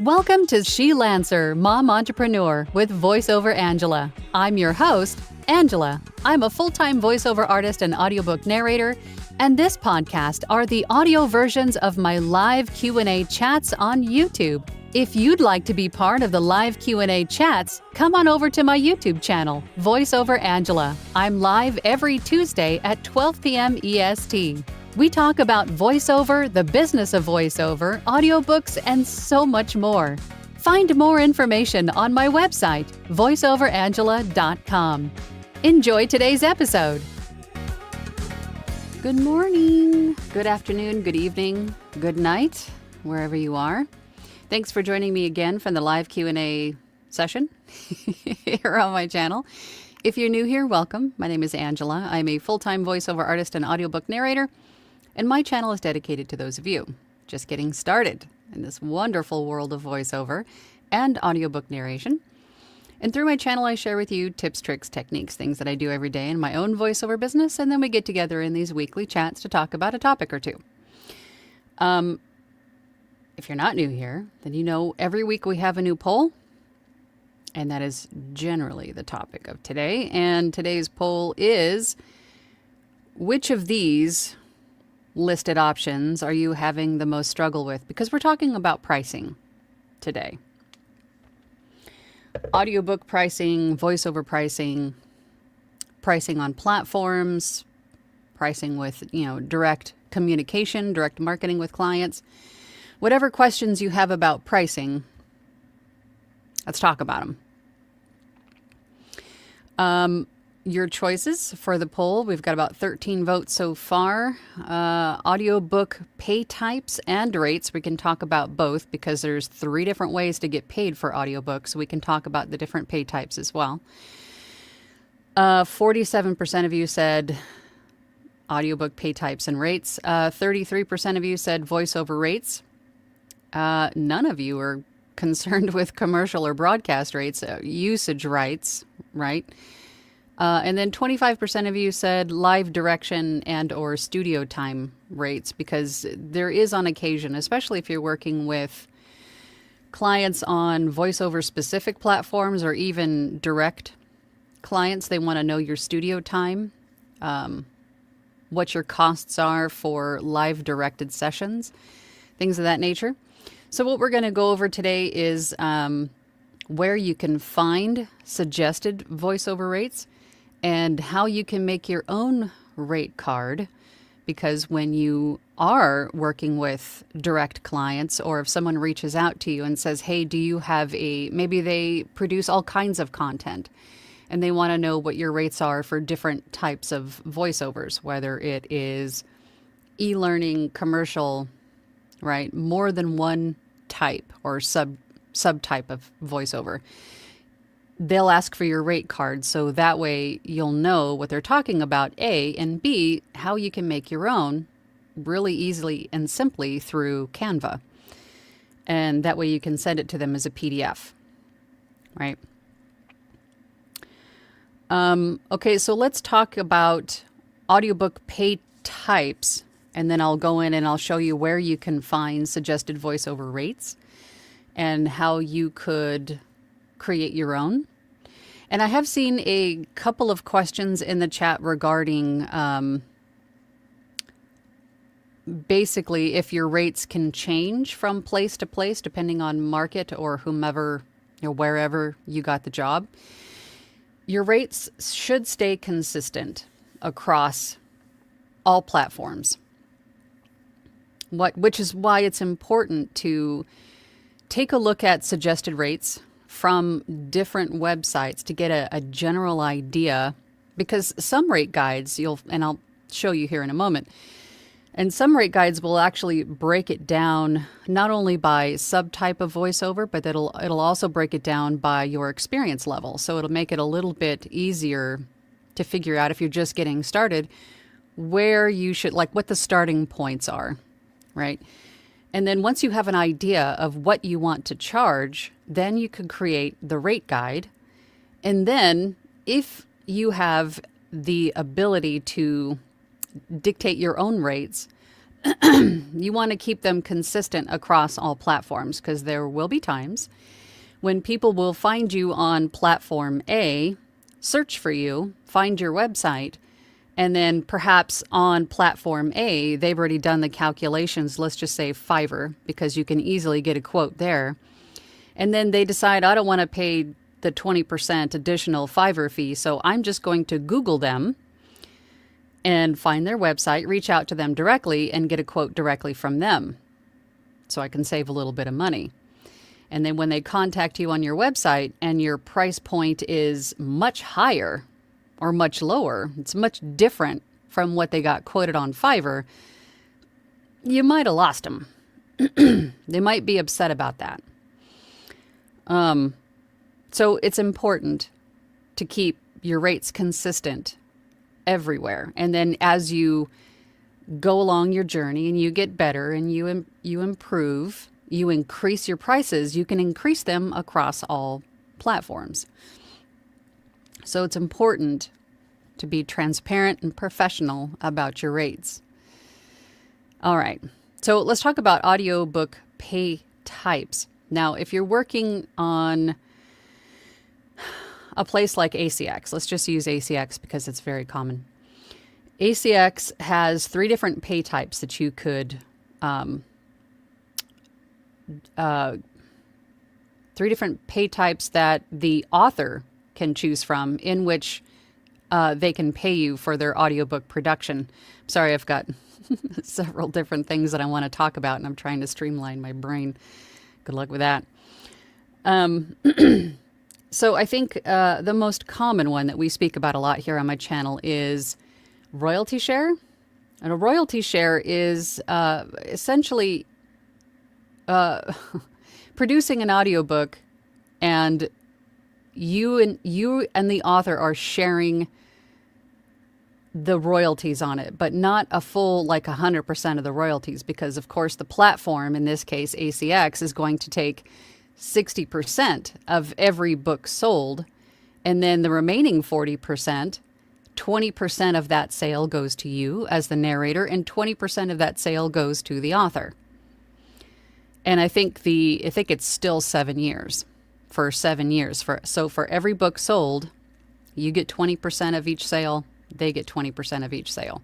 Welcome to She Lancer, Mom Entrepreneur with VoiceOver Angela. I'm your host, Angela. I'm a full-time voiceover artist and audiobook narrator, and this podcast are the audio versions of my live Q&A chats on YouTube. If you'd like to be part of the live Q&A chats, come on over to my YouTube channel, VoiceOver Angela. I'm live every Tuesday at 12 p.m. EST. We talk about voiceover, the business of voiceover, audiobooks, and so much more. Find more information on my website, voiceoverangela.com. Enjoy today's episode. Good morning, good afternoon, good evening, good night, wherever you are. Thanks for joining me again from the live Q&A session here on my channel. If you're new here, welcome. My name is Angela. I'm a full-time voiceover artist and audiobook narrator. And my channel is dedicated to those of you just getting started in this wonderful world of voiceover and audiobook narration. And through my channel, I share with you tips, tricks, techniques, things that I do every day in my own voiceover business. And then we get together in these weekly chats to talk about a topic or two. If you're not new here, then you know every week we have a new poll. And that is generally the topic of today. And today's poll is, which of these listed options are you having the most struggle with? Because we're talking about pricing today. Audiobook pricing, voiceover pricing, pricing on platforms, pricing with, direct communication, direct marketing with clients. Whatever questions you have about pricing, let's talk about them. Your choices for the poll, we've got about 13 votes so far. Audiobook pay types and rates, we can talk about both because there's 3 different ways to get paid for audiobooks. So we can talk about the different pay types as well. 47% of you said audiobook pay types and rates. 33% of you said voiceover rates. None of you are concerned with commercial or broadcast rates, usage rights, right? And then 25% of you said live direction and or studio time rates, because there is on occasion, especially if you're working with clients on voiceover specific platforms or even direct clients, they want to know your studio time, what your costs are for live directed sessions, things of that nature. So what we're going to go over today is where you can find suggested voiceover rates, and how you can make your own rate card, because when you are working with direct clients, or if someone reaches out to you and says, hey, do you have maybe they produce all kinds of content and they want to know what your rates are for different types of voiceovers, whether it is e-learning, commercial, right? More than one type or subtype of voiceover. They'll ask for your rate card, so that way you'll know what they're talking about, A, and B, how you can make your own really easily and simply through Canva. And that way you can send it to them as a PDF, right? Okay, so let's talk about audiobook pay types, and then I'll go in and I'll show you where you can find suggested voiceover rates and how you could create your own. And I have seen a couple of questions in the chat regarding basically if your rates can change from place to place depending on market or whomever, wherever you got the job. Your rates should stay consistent across all platforms. Which is why it's important to take a look at suggested rates from different websites to get a general idea, because some rate guides and I'll show you here in a moment, and some rate guides will actually break it down not only by subtype of voiceover, but it'll also break it down by your experience level. So it'll make it a little bit easier to figure out, if you're just getting started, where you should, like what the starting points are, right? And then once you have an idea of what you want to charge, then you could create the rate guide. And then if you have the ability to dictate your own rates, You want to keep them consistent across all platforms, because there will be times when people will find you on platform A, search for you, find your website, and then perhaps on platform A, they've already done the calculations, let's just say Fiverr, because you can easily get a quote there. And then they decide, I don't want to pay the 20% additional Fiverr fee, so I'm just going to Google them and find their website, reach out to them directly, and get a quote directly from them, so I can save a little bit of money. And then when they contact you on your website and your price point is much higher or much lower, it's much different from what they got quoted on Fiverr, you might have lost them. They might be upset about that. So it's important to keep your rates consistent everywhere. And then as you go along your journey and you get better and you improve, you increase your prices, you can increase them across all platforms. So it's important to be transparent and professional about your rates. All right. So let's talk about audiobook pay types. Now, if you're working on a place like ACX, let's just use ACX because it's very common. ACX has 3 different pay types that you could 3 different pay types that the author can choose from, in which they can pay you for their audiobook production. Sorry, I've got several different things that I want to talk about, and I'm trying to streamline my brain. Good luck with that. So I think the most common one that we speak about a lot here on my channel is royalty share. And a royalty share is essentially producing an audiobook, and you and the author are sharing the royalties on it, but not a full, like 100% of the royalties, because of course the platform, in this case ACX, is going to take 60% of every book sold, and then the remaining 40%, 20% of that sale goes to you as the narrator, and 20% of that sale goes to the author. And I think it's still 7 years. For 7 years. So for every book sold, you get 20% of each sale, they get 20% of each sale.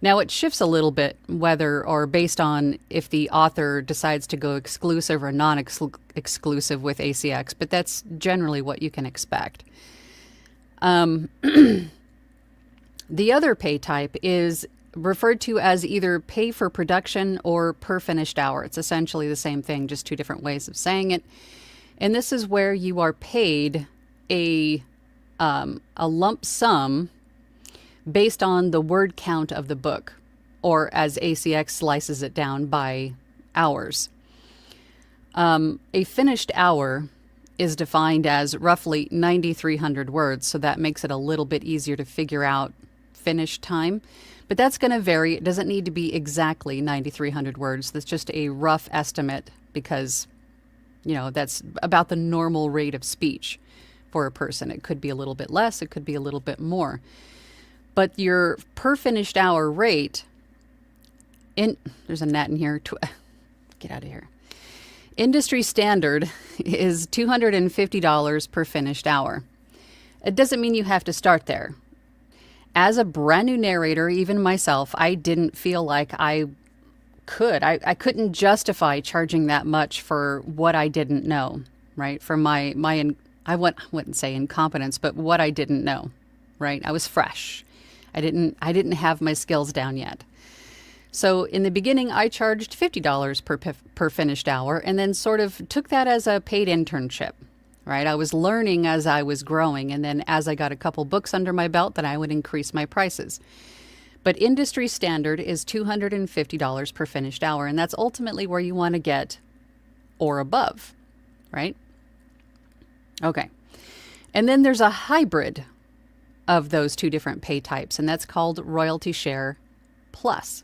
Now it shifts a little bit whether, or based on if the author decides to go exclusive or non-exclusive with ACX, but that's generally what you can expect. The other pay type is referred to as either pay for production or per finished hour. It's essentially the same thing, just 2 different ways of saying it. And this is where you are paid a lump sum based on the word count of the book, or as ACX slices it down by hours. A finished hour is defined as roughly 9,300 words, so that makes it a little bit easier to figure out finished time. But that's going to vary. It doesn't need to be exactly 9,300 words. That's just a rough estimate, because, that's about the normal rate of speech for a person. It could be a little bit less. It could be a little bit more. But your per finished hour rate, there's a gnat in here. Get out of here. Industry standard is $250 per finished hour. It doesn't mean you have to start there. As a brand new narrator, even myself, I didn't feel like I could. I couldn't justify charging that much for what I didn't know, right? For I wouldn't say incompetence, but what I didn't know, right? I was fresh. I didn't have my skills down yet. So in the beginning, I charged $50 per finished hour, and then sort of took that as a paid internship, right? I was learning as I was growing, and then as I got a couple books under my belt, then I would increase my prices. But industry standard is $250 per finished hour, and that's ultimately where you want to get or above, right? Okay. And then there's a hybrid of those 2 different pay types, and that's called royalty share plus.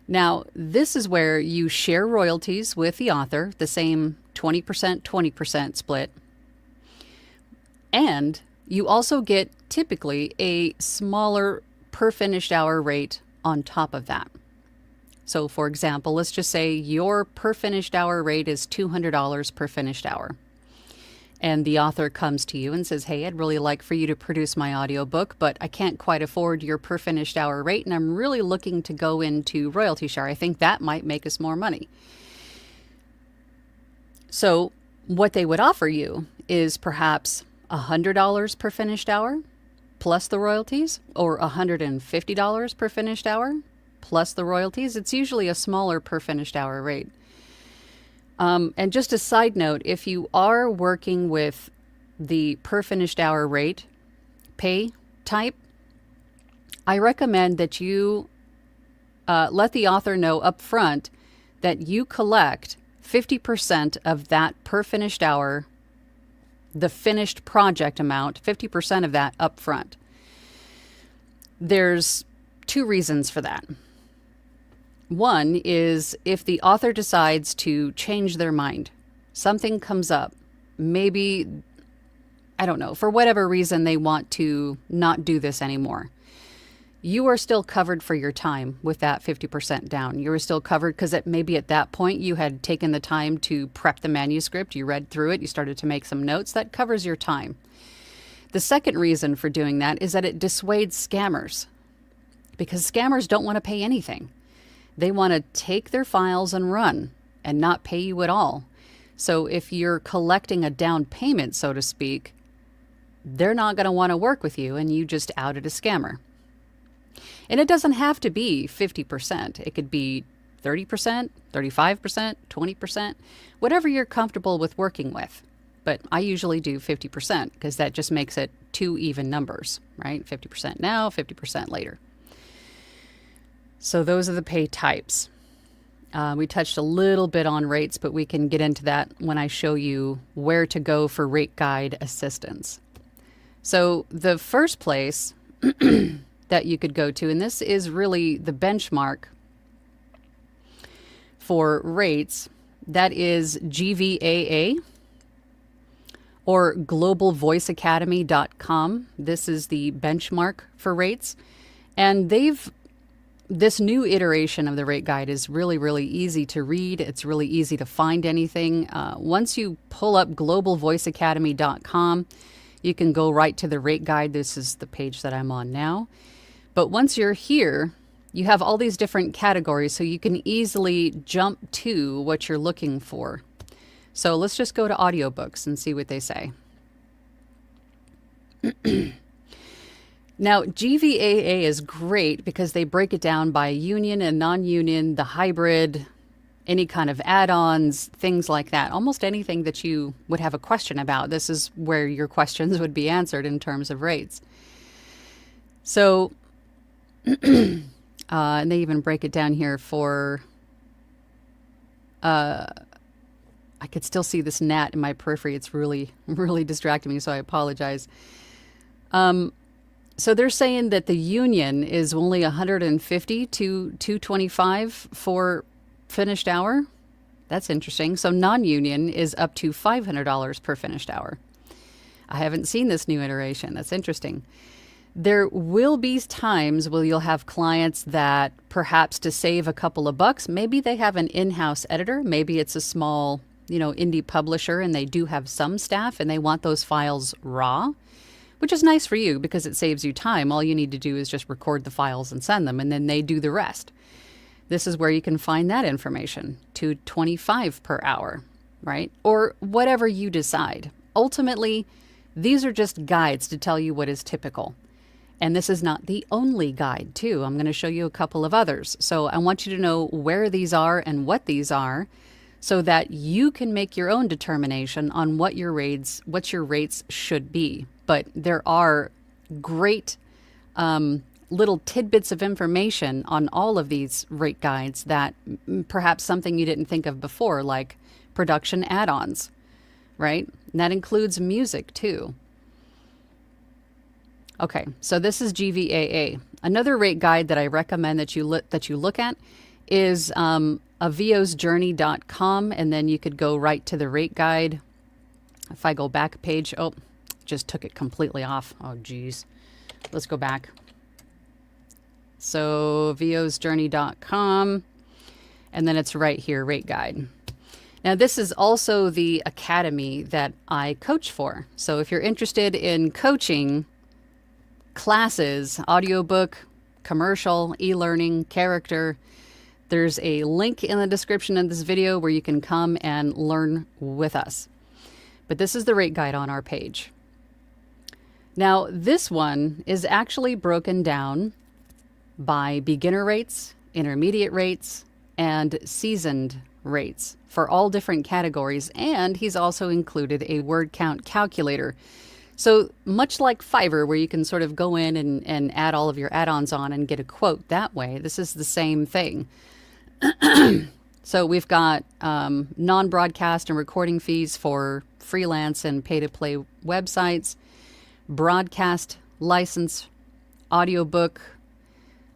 Now, this is where you share royalties with the author, the same 20% split. And you also get typically a smaller per finished hour rate on top of that. So for example, let's just say your per finished hour rate is $200 per finished hour. And the author comes to you and says, hey, I'd really like for you to produce my audiobook, but I can't quite afford your per finished hour rate, and I'm really looking to go into royalty share. I think that might make us more money. So what they would offer you is perhaps $100 per finished hour plus the royalties, or $150 per finished hour plus the royalties. It's usually a smaller per finished hour rate. And just a side note, if you are working with the per finished hour rate pay type, I recommend that you let the author know up front that you collect 50% of that per finished hour, the finished project amount, 50% of that up front. There's two reasons for that. One is if the author decides to change their mind, something comes up, maybe, I don't know, for whatever reason they want to not do this anymore. You are still covered for your time with that 50% down. You are still covered because maybe at that point you had taken the time to prep the manuscript, you read through it, you started to make some notes. That covers your time. The second reason for doing that is that it dissuades scammers, because scammers don't want to pay anything. They want to take their files and run and not pay you at all. So if you're collecting a down payment, so to speak, they're not going to want to work with you, and you just outed a scammer. And it doesn't have to be 50%. It could be 30%, 35%, 20%, whatever you're comfortable with working with. But I usually do 50% because that just makes it two even numbers, right? 50% now, 50% later. So those are the pay types. We touched a little bit on rates, but we can get into that when I show you where to go for rate guide assistance. So the first place that you could go to, and this is really the benchmark for rates, that is GVAA or globalvoiceacademy.com. This is the benchmark for rates. And this new iteration of the rate guide is really, really easy to read. It's really easy to find anything. Once you pull up globalvoiceacademy.com, you can go right to the rate guide. This is the page that I'm on now. But once you're here, you have all these different categories, so you can easily jump to what you're looking for. So let's just go to audiobooks and see what they say. Now, GVAA is great because they break it down by union and non-union, the hybrid, any kind of add-ons, things like that. Almost anything that you would have a question about. This is where your questions would be answered in terms of rates. So, and they even break it down here for, I could still see this gnat in my periphery. It's really, really distracting me, so I apologize. So they're saying that the union is only $150 to $225 for finished hour. That's interesting. So non-union is up to $500 per finished hour. I haven't seen this new iteration. That's interesting. There will be times where you'll have clients that perhaps to save a couple of bucks, maybe they have an in-house editor. Maybe it's a small, indie publisher, and they do have some staff and they want those files raw, which is nice for you because it saves you time. All you need to do is just record the files and send them, and then they do the rest. This is where you can find that information, $225 per hour, right? Or whatever you decide. Ultimately, these are just guides to tell you what is typical. And this is not the only guide, too. I'm going to show you a couple of others. So I want you to know where these are and what these are so that you can make your own determination on what your rates should be. But there are great little tidbits of information on all of these rate guides that perhaps something you didn't think of before, like production add-ons, right? And that includes music too. Okay, so this is GVAA. Another rate guide that I recommend that you look at is aviosjourney.com, and then you could go right to the rate guide. If I go back a page, just took it completely off. Oh, geez. Let's go back. So aviosjourney.com. And then it's right here, rate guide. Now, this is also the academy that I coach for. So if you're interested in coaching classes, audiobook, commercial, e-learning, character, there's a link in the description of this video where you can come and learn with us. But this is the rate guide on our page. Now, this one is actually broken down by beginner rates, intermediate rates, and seasoned rates for all different categories, and he's also included a word count calculator. So much like Fiverr, where you can sort of go in and add all of your add-ons on and get a quote that way, this is the same thing. So we've got non-broadcast and recording fees for freelance and pay-to-play websites, broadcast license, audiobook,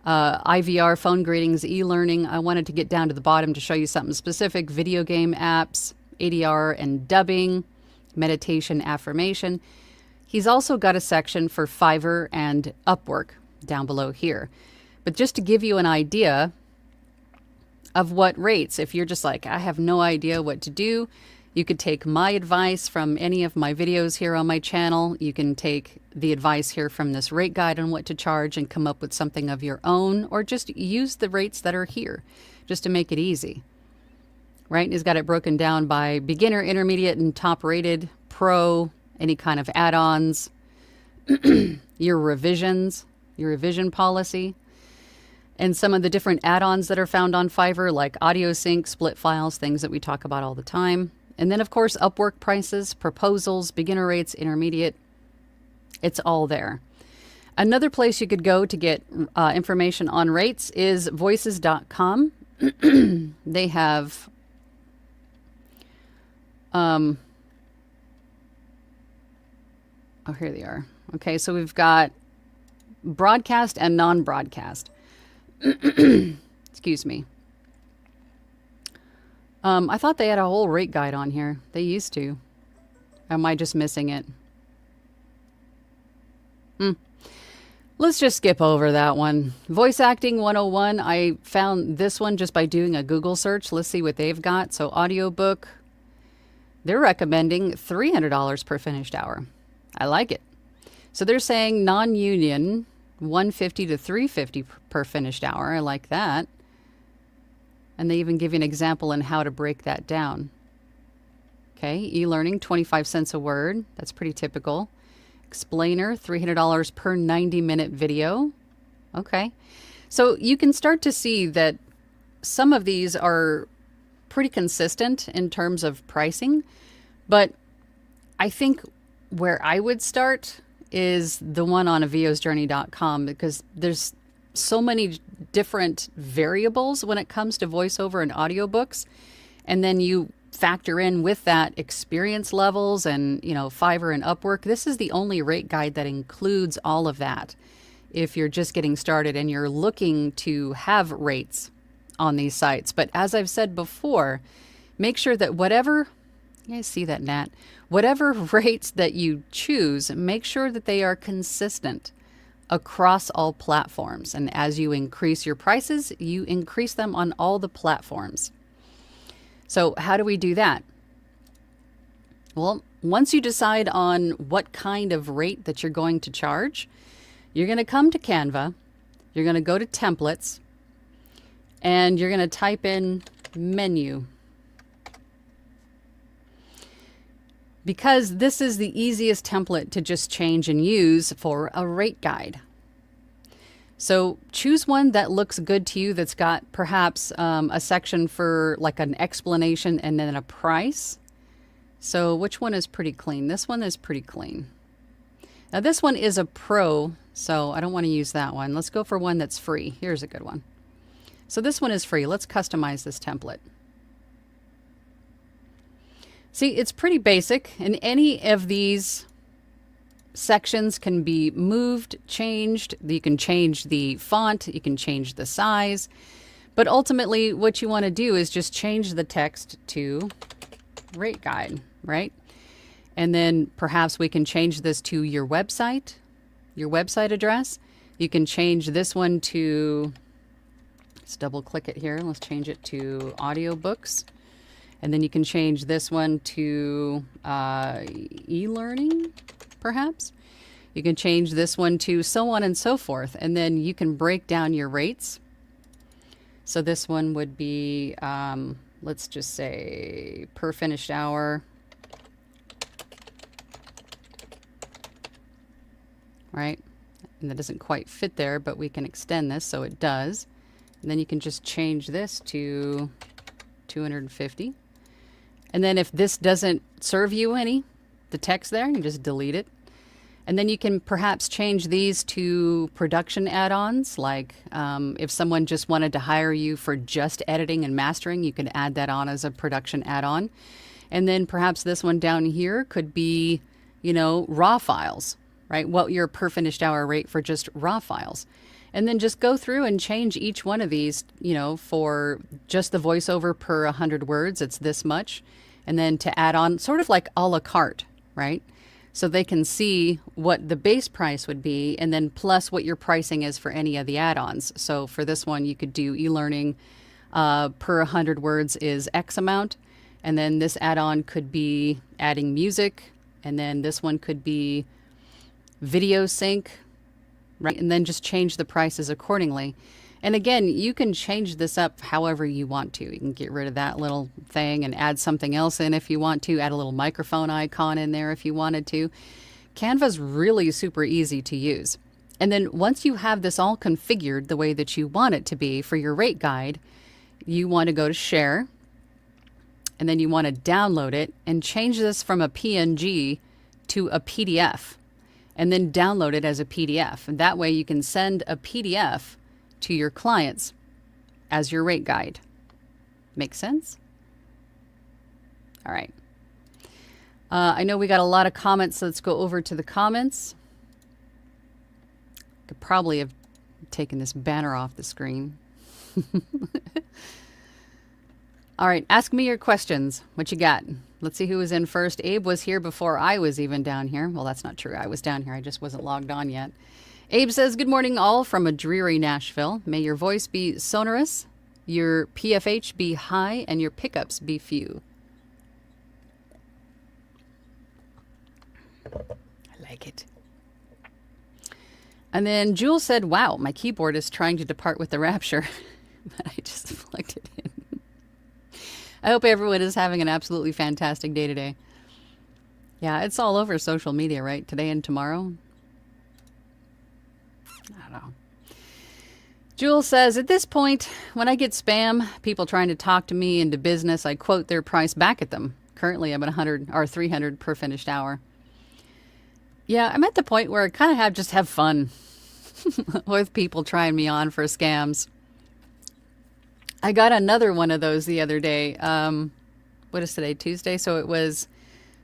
IVR, phone greetings, e-learning. I wanted to get down to the bottom to show you something specific. Video game apps, ADR and dubbing, meditation, affirmation. He's also got a section for Fiverr and Upwork down below here. But just to give you an idea of what rates, if you're just like, I have no idea what to do, you could take my advice from any of my videos here on my channel. You can take the advice here from this rate guide on what to charge and come up with something of your own, or just use the rates that are here just to make it easy. Right? He's got it broken down by beginner, intermediate, and top rated, pro, any kind of add-ons, your revisions, your revision policy, and some of the different add-ons that are found on Fiverr, like audio sync, split files, things that we talk about all the time. And then, of course, Upwork prices, proposals, beginner rates, intermediate. It's all there. Another place you could go to get information on rates is voices.com. They have oh, here they are. Okay, so we've got broadcast and non-broadcast. Excuse me. I thought they had a whole rate guide on here. They used to. Am I just missing it? Let's just skip over that one. Voice Acting 101. I found this one just by doing a Google search. Let's see what they've got. So Audiobook, they're recommending $300 per finished hour. I like it. So they're saying non-union, $150 to $350 per finished hour. I like that. And they even give you an example on how to break that down. Okay, e-learning, 25 cents a word. That's pretty typical. Explainer, $300 per 90-minute video. Okay, so you can start to see that some of these are pretty consistent in terms of pricing, but I think where I would start is the one on aviosjourney.com, because there's so many different variables when it comes to voiceover and audiobooks. And then you factor in with that experience levels and, Fiverr and Upwork. This is the only rate guide that includes all of that. If you're just getting started and you're looking to have rates on these sites. But as I've said before, make sure that whatever, you guys see that, Nat? Whatever rates that you choose, make sure that they are consistent across all platforms. And as you increase your prices, you increase them on all the platforms. So how do we do that? Well, once you decide on what kind of rate that you're going to charge, you're going to come to Canva, you're going to go to templates, and you're going to type in menu. Because this is the easiest template to just change and use for a rate guide. So choose one that looks good to you, that's got perhaps a section for like an explanation and then a price. So which one is pretty clean? This one is pretty clean. Now this one is a pro, so I don't want to use that one. Let's go for one that's free. Here's a good one. So this one is free. Let's customize this template. See, it's pretty basic, and any of these sections can be moved, changed. You can change the font, you can change the size, but ultimately what you want to do is just change the text to rate guide, right? And then perhaps we can change this to your website address. You can change this one to Let's double click it here. Let's change it to audiobooks. And then you can change this one to e-learning, perhaps. You can change this one to so on and so forth. And then you can break down your rates. So this one would be, let's just say, per finished hour. Right? And that doesn't quite fit there, but we can extend this so it does. And then you can just change this to 250. And then if this doesn't serve you any, the text there, you just delete it. And then you can perhaps change these to production add-ons. Like if someone just wanted to hire you for just editing and mastering, you can add that on as a production add-on. And then perhaps this one down here could be, raw files, right? What your per finished hour rate for just raw files. And then just go through and change each one of these, for just the voiceover per 100 words, it's this much. And then to add on, sort of like a la carte, right? So they can see what the base price would be and then plus what your pricing is for any of the add-ons. So for this one, you could do e-learning per 100 words is X amount. And then this add-on could be adding music. And then this one could be video sync, right? And then just change the prices accordingly. And again, you can change this up however you want to. You can get rid of that little thing and add something else in if you want to. Add a little microphone icon in there if you wanted to. Canva's really super easy to use. And then once you have this all configured the way that you want it to be for your rate guide, you want to go to share. And then you want to download it and change this from a PNG to a PDF. And then download it as a PDF. And that way you can send a PDF to your clients as your rate guide. Make sense? All right. I know we got a lot of comments, so let's go over to the comments. Could probably have taken this banner off the screen. All right, ask me your questions. What you got? Let's see who was in first. Abe was here before I was even down here. Well, that's not true. I was down here. I just wasn't logged on yet. Abe says, good morning all from a dreary Nashville. May your voice be sonorous, your PFH be high, and your pickups be few. I like it. And then Jules said, wow, my keyboard is trying to depart with the rapture. But I just plugged it in. I hope everyone is having an absolutely fantastic day today. Yeah, it's all over social media, right? Today and tomorrow. I don't know. Jules says, at this point, when I get spam, people trying to talk to me into business, I quote their price back at them. Currently, I'm at 100 or 300 per finished hour. Yeah, I'm at the point where I kind of just have fun with people trying me on for scams. I got another one of those the other day. What is today? Tuesday? So it was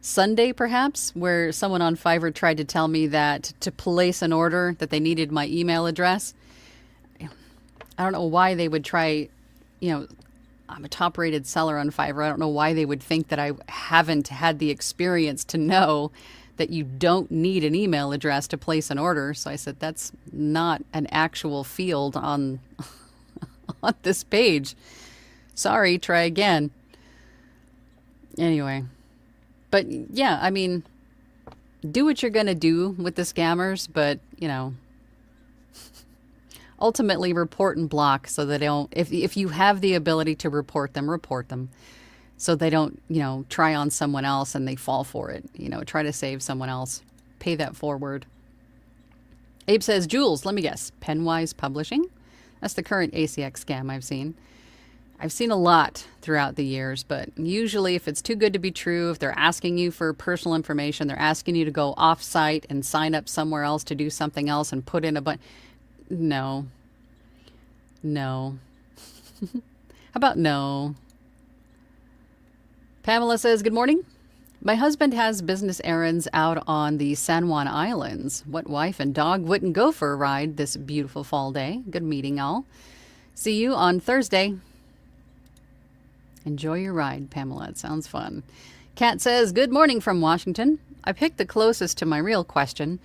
Sunday, perhaps, where someone on Fiverr tried to tell me that to place an order that they needed my email address. I don't know why they would try, I'm a top rated seller on Fiverr. I don't know why they would think that I haven't had the experience to know that you don't need an email address to place an order. So I said, that's not an actual field on on this page. Sorry, try again. Anyway. But yeah, I mean, do what you're going to do with the scammers, but, ultimately report and block so they don't, if you have the ability to report them, so they don't, try on someone else and they fall for it. Try to save someone else. Pay that forward. Abe says, Jules, let me guess, Penwise Publishing? That's the current ACX scam I've seen. I've seen a lot throughout the years, but usually if it's too good to be true, if they're asking you for personal information, they're asking you to go off-site and sign up somewhere else to do something else and put in a bunch. No. How about no? Pamela says, good morning. My husband has business errands out on the San Juan Islands. What wife and dog wouldn't go for a ride this beautiful fall day? Good meeting all. See you on Thursday. Enjoy your ride, Pamela. It sounds fun. Kat says, good morning from Washington. I picked the closest to my real question.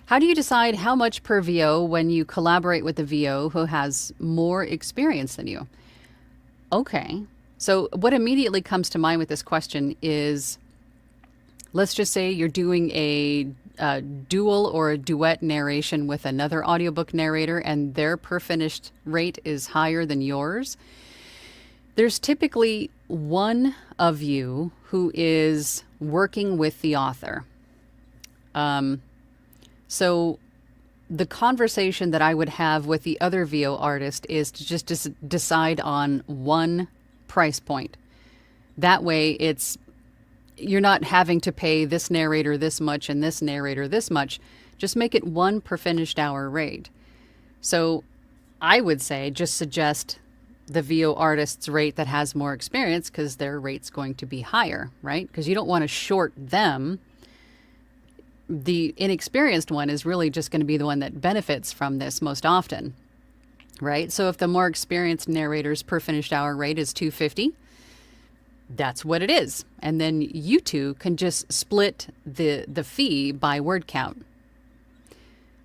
How do you decide how much per VO when you collaborate with a VO who has more experience than you? Okay. So, what immediately comes to mind with this question is, let's just say you're doing a dual or a duet narration with another audiobook narrator and their per finished rate is higher than yours. There's typically one of you who is working with the author. So the conversation that I would have with the other VO artist is to just decide on one price point. That way you're not having to pay this narrator this much and this narrator this much. Just make it one per finished hour rate. So I would say just suggest the VO artist's rate that has more experience because their rate's going to be higher, right? Because you don't want to short them. The inexperienced one is really just going to be the one that benefits from this most often, right? So if the more experienced narrator's per finished hour rate is $250, that's what it is. And then you two can just split the fee by word count.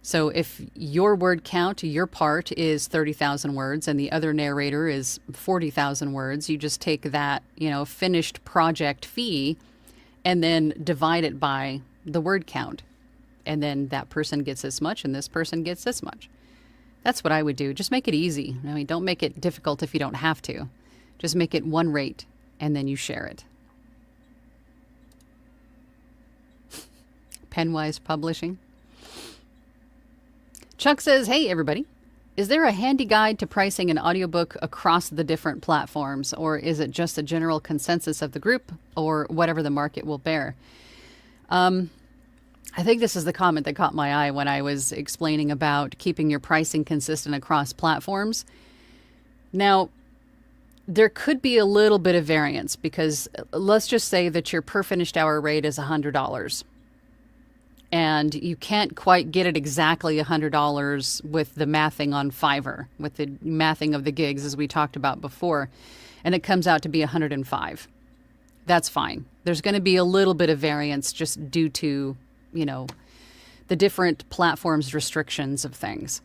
So if your word count, your part is 30,000 words and the other narrator is 40,000 words, you just take that, finished project fee and then divide it by the word count. And then that person gets this much and this person gets this much. That's what I would do. Just make it easy. I mean, don't make it difficult if you don't have to. Just make it one rate and then you share it. Penwise Publishing. Chuck says, hey, everybody. Is there a handy guide to pricing an audiobook across the different platforms, or is it just a general consensus of the group or whatever the market will bear? I think this is the comment that caught my eye when I was explaining about keeping your pricing consistent across platforms. Now, there could be a little bit of variance because let's just say that your per finished hour rate is $100 and you can't quite get it exactly $100 with the mathing on Fiverr, with the mathing of the gigs as we talked about before, and it comes out to be $105. That's fine. There's going to be a little bit of variance just due to, the different platforms' restrictions of things.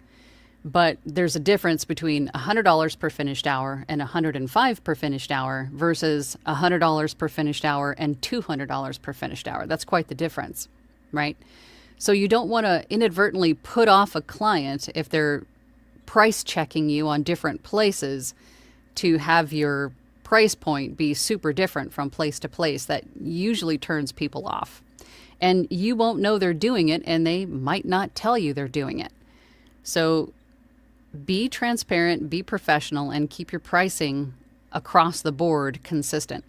But there's a difference between $100 per finished hour and $105 per finished hour versus $100 per finished hour and $200 per finished hour. That's quite the difference, right? So you don't want to inadvertently put off a client if they're price checking you on different places to have your price point be super different from place to place. That usually turns people off. And you won't know they're doing it, and they might not tell you they're doing it. So be transparent, be professional, and keep your pricing across the board consistent.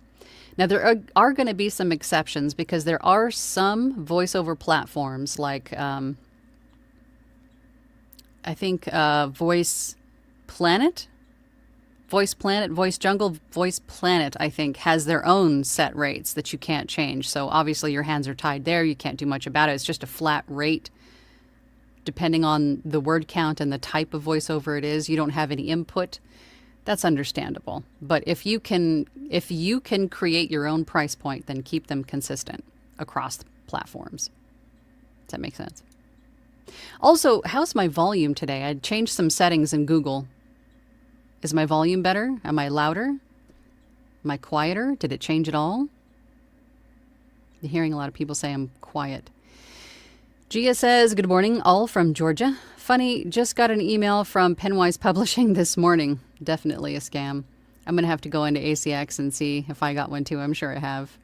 Now, there are going to be some exceptions because there are some voiceover platforms like, I think, Voice Planet, Voice Jungle, Voice Planet, I think, has their own set rates that you can't change. So obviously your hands are tied there. You can't do much about it. It's just a flat rate. Depending on the word count and the type of voiceover it is, you don't have any input. That's understandable. But if you can create your own price point, then keep them consistent across the platforms. Does that make sense? Also, how's my volume today? I changed some settings in Google. Is my volume better? Am I louder? Am I quieter? Did it change at all? I'm hearing a lot of people say I'm quiet. Gia says, good morning, all from Georgia. Funny, just got an email from Penwise Publishing this morning. Definitely a scam. I'm going to have to go into ACX and see if I got one too. I'm sure I have.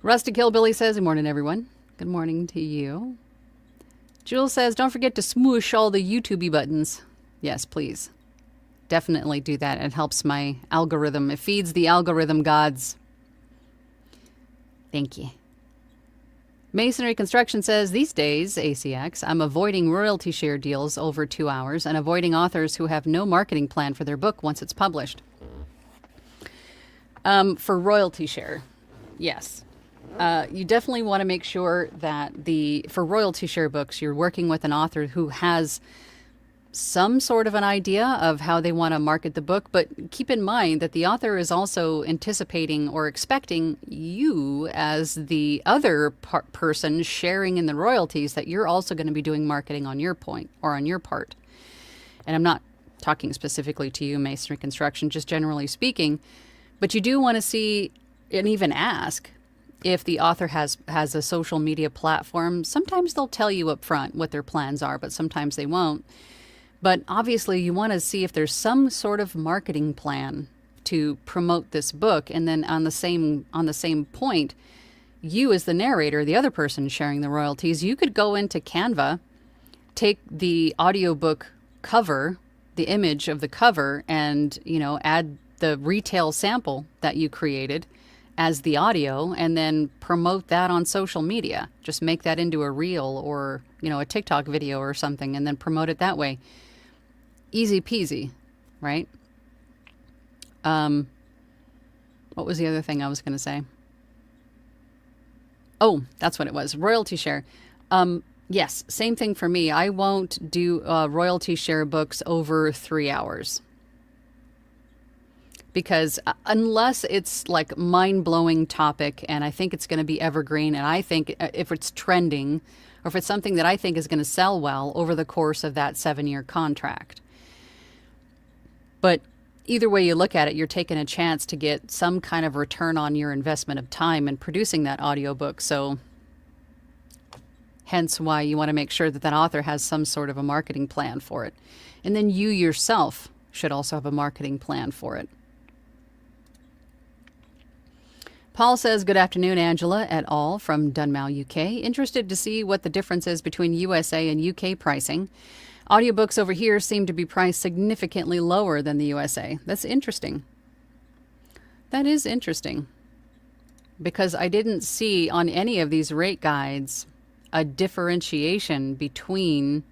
Rustic Hillbilly says, good morning, everyone. Good morning to you. Jules says, don't forget to smoosh all the YouTube buttons. Yes, please. Definitely do that. It helps my algorithm. It feeds the algorithm gods. Thank you. Masonry Construction says, these days, ACX, I'm avoiding royalty share deals over 2 hours and avoiding authors who have no marketing plan for their book once it's published. For royalty share, yes. You definitely want to make sure that for royalty share books, you're working with an author who has some sort of an idea of how they want to market the book, but keep in mind that the author is also anticipating or expecting you as the other person sharing in the royalties that you're also going to be doing marketing on your point or on your part. And I'm not talking specifically to you, masonry construction, just generally speaking, but you do want to see and even ask if the author has a social media platform. Sometimes they'll tell you up front what their plans are, but sometimes they won't. But obviously you want to see if there's some sort of marketing plan to promote this book. And then on the same point, you as the narrator, the other person sharing the royalties, you could go into Canva, take the audiobook cover, the image of the cover, and, add the retail sample that you created as the audio, and then promote that on social media. Just make that into a reel or, a TikTok video or something, and then promote it that way. Easy peasy, right? What was the other thing I was going to say? Oh, that's what it was. Royalty share. Yes, same thing for me. I won't do royalty share books over 3 hours. Because unless it's like mind-blowing topic and I think it's going to be evergreen, and I think if it's trending or if it's something that I think is going to sell well over the course of that 7-year contract. But either way you look at it, you're taking a chance to get some kind of return on your investment of time in producing that audiobook. So hence why you want to make sure that that author has some sort of a marketing plan for it. And then you yourself should also have a marketing plan for it. Paul says, good afternoon, Angela et al. From Dunmow, UK. Interested to see what the difference is between USA and UK pricing. Audiobooks over here seem to be priced significantly lower than the USA. That's interesting. That is interesting. Because I didn't see on any of these rate guides a differentiation between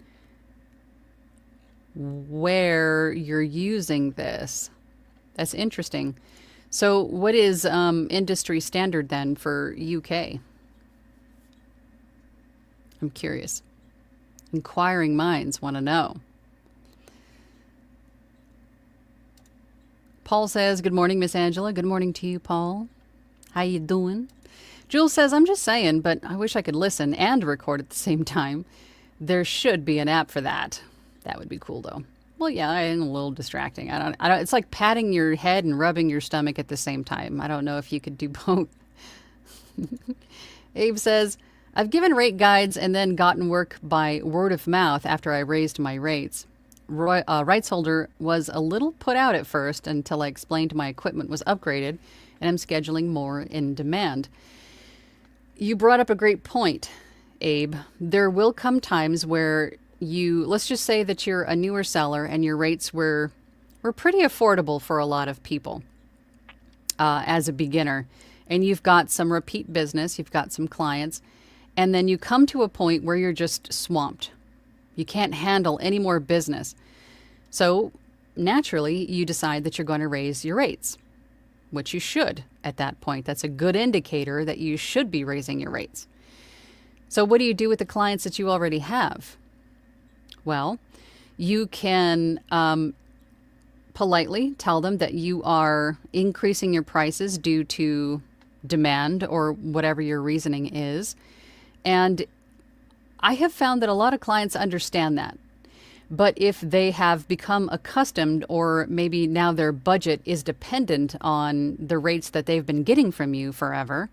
where you're using this. That's interesting. So what is industry standard then for UK? I'm curious. Inquiring minds want to know. Paul says, good morning, Miss Angela. Good morning to you, Paul. How you doing? Jules says, I'm just saying, but I wish I could listen and record at the same time. There should be an app for that. That would be cool, though. Well, yeah, I'm a little distracting. I don't. It's like patting your head and rubbing your stomach at the same time. I don't know if you could do both. Abe says, I've given rate guides and then gotten work by word of mouth after I raised my rates. Rights holder was a little put out at first until I explained my equipment was upgraded and I'm scheduling more in demand. You brought up a great point, Abe. There will come times where let's just say that you're a newer seller and your rates were pretty affordable for a lot of people as a beginner. And you've got some repeat business, you've got some clients, and then you come to a point where you're just swamped. You can't handle any more business. So naturally, you decide that you're going to raise your rates, which you should at that point. That's a good indicator that you should be raising your rates. So what do you do with the clients that you already have? Well, you can politely tell them that you are increasing your prices due to demand or whatever your reasoning is. And I have found that a lot of clients understand that. But if they have become accustomed, or maybe now their budget is dependent on the rates that they've been getting from you forever,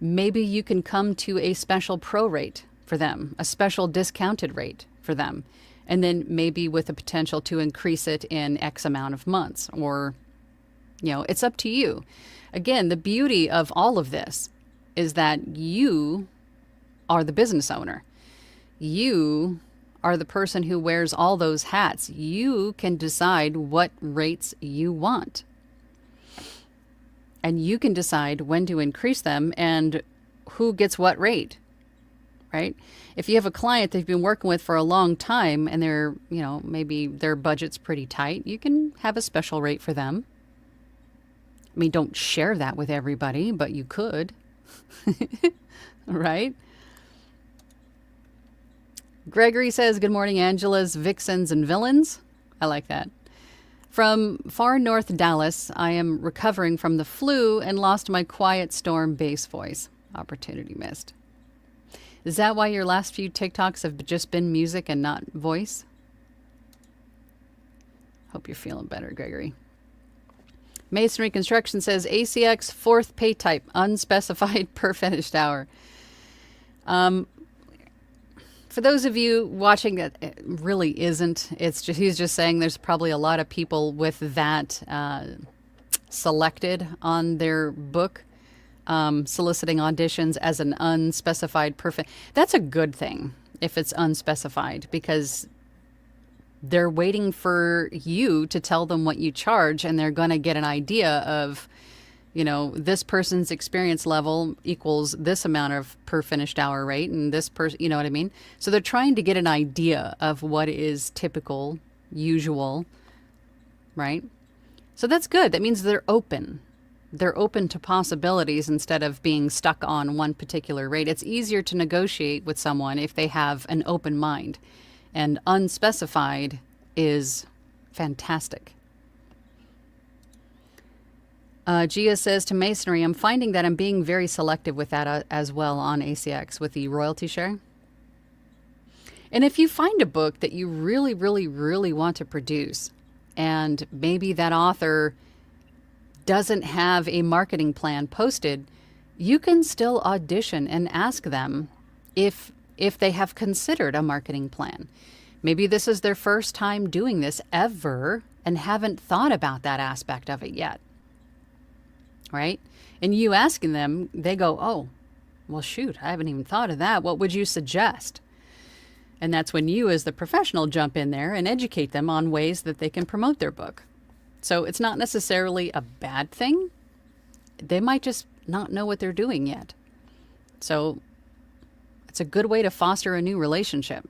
maybe you can come to a special pro rate for them, a special discounted rate for them. And then maybe with the potential to increase it in X amount of months, or, it's up to you. Again, the beauty of all of this is that you are the business owner. You are the person who wears all those hats. You can decide what rates you want. And you can decide when to increase them and who gets what rate, right? If you have a client that you've been working with for a long time and they're, maybe their budget's pretty tight, you can have a special rate for them. I mean, don't share that with everybody, but you could, right? Gregory says, good morning, Angela's vixens and villains. I like that. From far north Dallas, I am recovering from the flu and lost my quiet storm bass voice. Opportunity missed. Is that why your last few TikToks have just been music and not voice? Hope you're feeling better, Gregory. Masonry Construction says ACX fourth pay type, unspecified per finished hour. For those of you watching, that it really isn't. It's just, he's just saying there's probably a lot of people with that selected on their book, soliciting auditions as an unspecified perfect. That's a good thing if it's unspecified, because they're waiting for you to tell them what you charge, and they're going to get an idea of, you know, this person's experience level equals this amount of per finished hour rate, and this person, you know what I mean? So they're trying to get an idea of what is typical, usual, right? So that's good. That means they're open. They're open to possibilities instead of being stuck on one particular rate. It's easier to negotiate with someone if they have an open mind. And unspecified is fantastic. Gia says, to Masonry, I'm finding that I'm being very selective with that as well on ACX with the royalty share. And if you find a book that you really, really, really want to produce, and maybe that author doesn't have a marketing plan posted, you can still audition and ask them if they have considered a marketing plan. Maybe this is their first time doing this ever and haven't thought about that aspect of it yet. Right? And you asking them, they go, oh, well, shoot, I haven't even thought of that. What would you suggest? And that's when you as the professional jump in there and educate them on ways that they can promote their book. So it's not necessarily a bad thing. They might just not know what they're doing yet. So it's a good way to foster a new relationship.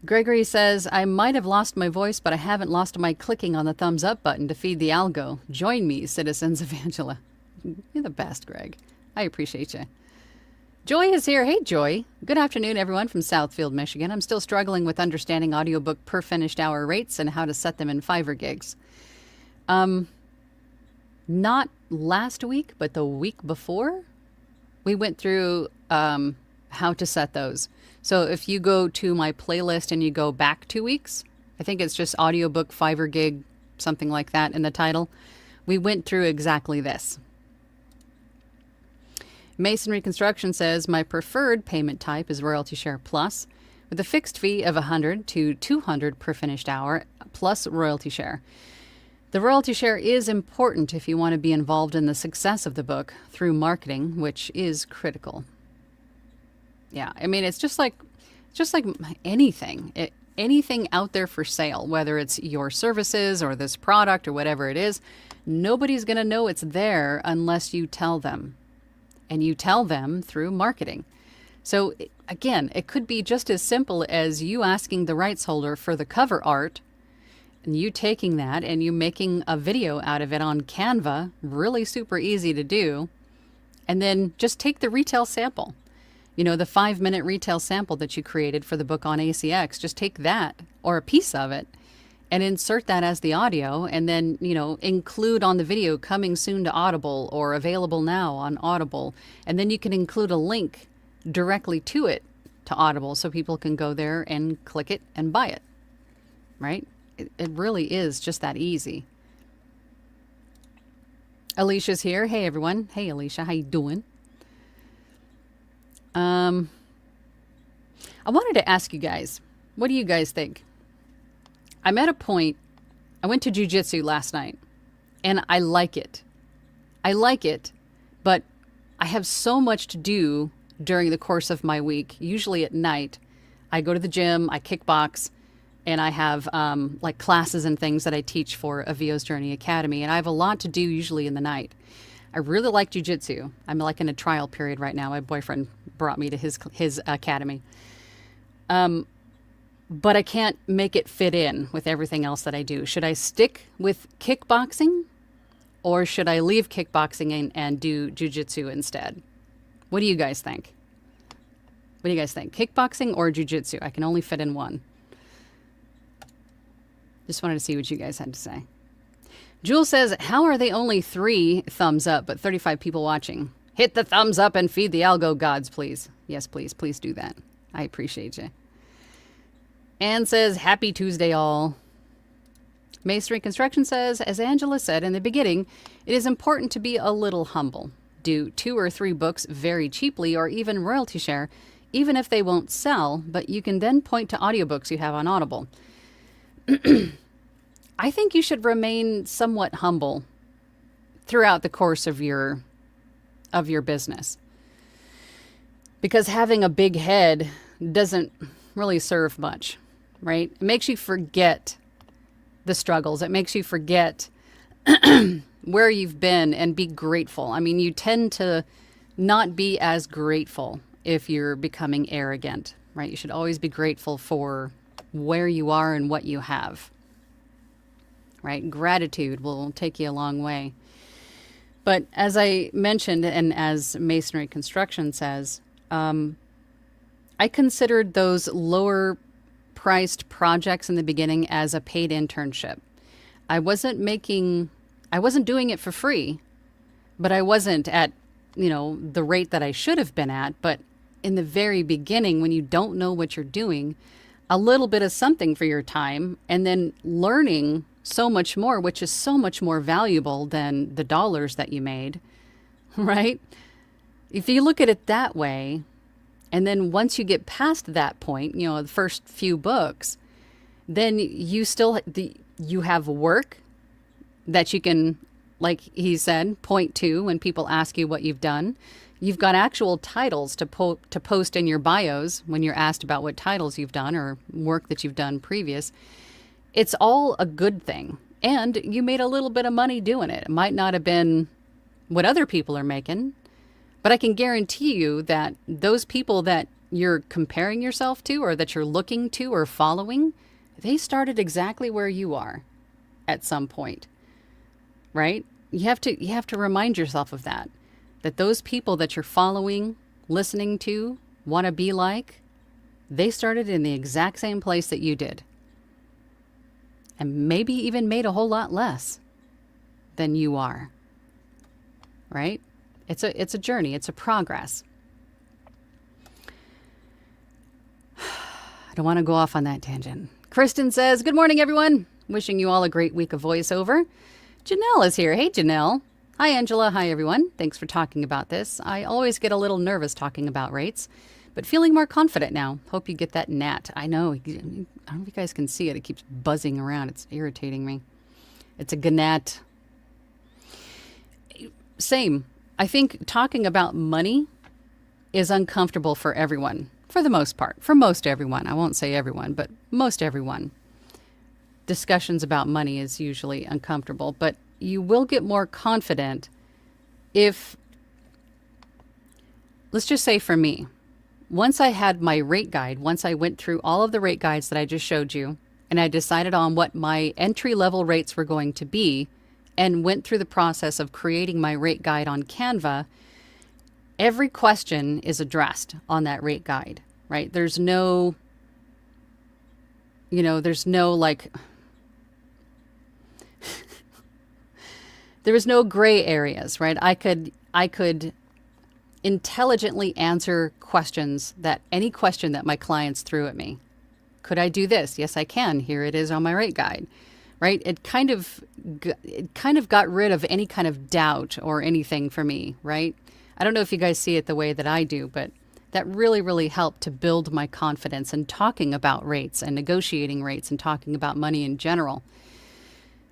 Gregory says, I might have lost my voice, but I haven't lost my clicking on the thumbs up button to feed the algo. Join me, citizens of Angela. You're the best, Greg. I appreciate you. Joy is here. Hey, Joy. Good afternoon, everyone from Southfield, Michigan. I'm still struggling with understanding audiobook per finished hour rates and how to set them in Fiverr gigs. Not last week, but the week before, we went through how to set those. So if you go to my playlist and you go back 2 weeks, I think it's just audiobook Fiverr gig, something like that in the title. We went through exactly this. Masonry Construction says, my preferred payment type is royalty share plus, with a fixed fee of $100 to $200 per finished hour plus royalty share. The royalty share is important if you want to be involved in the success of the book through marketing, which is critical. Yeah, I mean, it's just like anything. Anything out there for sale, whether it's your services or this product or whatever it is, nobody's going to know it's there unless you tell them. And you tell them through marketing. So again, it could be just as simple as you asking the rights holder for the cover art, and you taking that and you making a video out of it on Canva, really super easy to do, and then just take the retail sample. You know, the 5-minute retail sample that you created for the book on ACX, just take that or a piece of it and insert that as the audio, and then, you know, include on the video coming soon to Audible or available now on Audible. And then you can include a link directly to it, to Audible, so people can go there and click it and buy it, right? It really is just that easy. Alicia's here. Hey, everyone. Hey, Alicia. How you doing? I wanted to ask you guys, what do you guys think? I'm at a point, I went to jiu-jitsu last night, and I like it. I like it, but I have so much to do during the course of my week. Usually at night, I go to the gym, I kickbox, and I have like classes and things that I teach for Avio's Journey Academy, and I have a lot to do usually in the night. I really like jiu-jitsu. I'm like in a trial period right now. My boyfriend brought me to his academy. But I can't make it fit in with everything else that I do. Should I stick with kickboxing, or should I leave kickboxing and do jiu-jitsu instead? What do you guys think? What do you guys think? Kickboxing or jujitsu? I can only fit in one. Just wanted to see what you guys had to say. Jules says, how are they only 3 thumbs up, but 35 people watching? Hit the thumbs up and feed the algo gods, please. Yes, please. Please do that. I appreciate you. Anne says, happy Tuesday, all. Masonry Construction says, as Angela said in the beginning, it is important to be a little humble. Do 2 or 3 books very cheaply or even royalty share, even if they won't sell, but you can then point to audiobooks you have on Audible. I think you should remain somewhat humble throughout the course of your business. Because having a big head doesn't really serve much, right? It makes you forget the struggles. It makes you forget where you've been and be grateful. I mean, you tend to not be as grateful if you're becoming arrogant, right? You should always be grateful for where you are and what you have, right? Gratitude will take you a long way. But as I mentioned, and as Masonry Construction says, I considered those lower priced projects in the beginning as a paid internship. I wasn't doing it for free, but I wasn't at, the rate that I should have been at. But in the very beginning, when you don't know what you're doing, a little bit of something for your time and then learning so much more, which is so much more valuable than the dollars that you made, right? If you look at it that way, and then once you get past that point, the first few books, then you have work that you can, like he said, point to when people ask you what you've done. You've got actual titles to post in your bios when you're asked about what titles you've done or work that you've done previous. It's all a good thing. And you made a little bit of money doing it. It might not have been what other people are making, but I can guarantee you that those people that you're comparing yourself to or that you're looking to or following, they started exactly where you are at some point, right? You have to remind yourself of that those people that you're following, listening to, want to be like, they started in the exact same place that you did. And maybe even made a whole lot less than you are, right? It's a journey. It's a progress. I don't want to go off on that tangent. Kristen says, good morning, everyone. Wishing you all a great week of voiceover. Janelle is here. Hey, Janelle. Hi, Angela. Hi, everyone. Thanks for talking about this. I always get a little nervous talking about rates, but feeling more confident now. Hope you get that gnat. I know. I don't know if you guys can see it. It keeps buzzing around. It's irritating me. It's a gnat. Same. I think talking about money is uncomfortable for everyone, for the most part, for most everyone. I won't say everyone, but most everyone. Discussions about money is usually uncomfortable, but you will get more confident if, let's just say for me, once I had my rate guide, once I went through all of the rate guides that I just showed you, and I decided on what my entry-level rates were going to be, and went through the process of creating my rate guide on Canva, every question is addressed on that rate guide, right? There's no, there was no gray areas, right? I could intelligently answer any question that my clients threw at me. Could I do this? Yes, I can. Here it is on my rate guide, right? It kind of got rid of any kind of doubt or anything for me, right? I don't know if you guys see it the way that I do, but that really, really helped to build my confidence in talking about rates and negotiating rates and talking about money in general.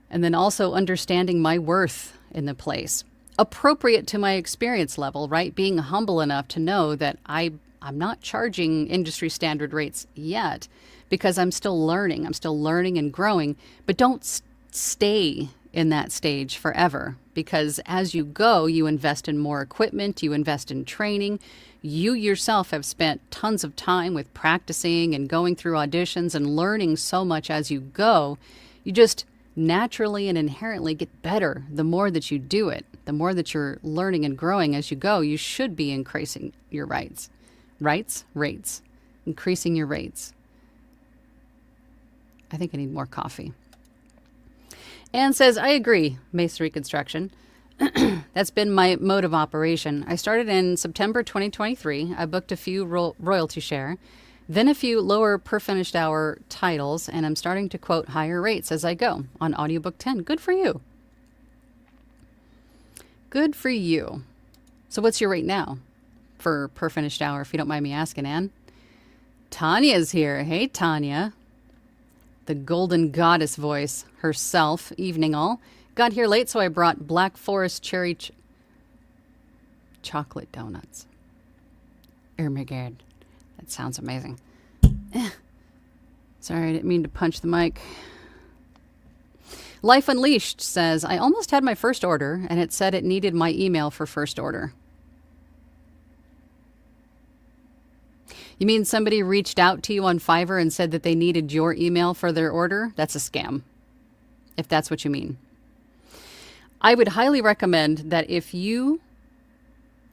And then also understanding my worth in the place, appropriate to my experience level, right? Being humble enough to know that I'm not charging industry standard rates yet because I'm still learning. I'm still learning and growing, but don't stay in that stage forever, because as you go, you invest in more equipment, you invest in training. You yourself have spent tons of time with practicing and going through auditions and learning so much as you go. You just naturally and inherently get better the more that you do it. The more that you're learning and growing as you go, you should be increasing your rates, Rates. Increasing your rates. I think I need more coffee. Anne says, I agree, masonry construction. That's been my mode of operation. I started in September 2023. I booked a few royalty share, then a few lower per finished hour titles, and I'm starting to quote higher rates as I go on Audiobook 10. Good for you. Good for you. So what's your rate now for per finished hour, if you don't mind me asking, Anne? Tanya's here. Hey, Tanya. The golden goddess voice herself. Evening all. Got here late, so I brought Black Forest cherry chocolate donuts. Oh my God. That sounds amazing. Sorry, I didn't mean to punch the mic. Life Unleashed says, I almost had my first order, and it said it needed my email for first order. You mean somebody reached out to you on Fiverr and said that they needed your email for their order? That's a scam, if that's what you mean. I would highly recommend that if you're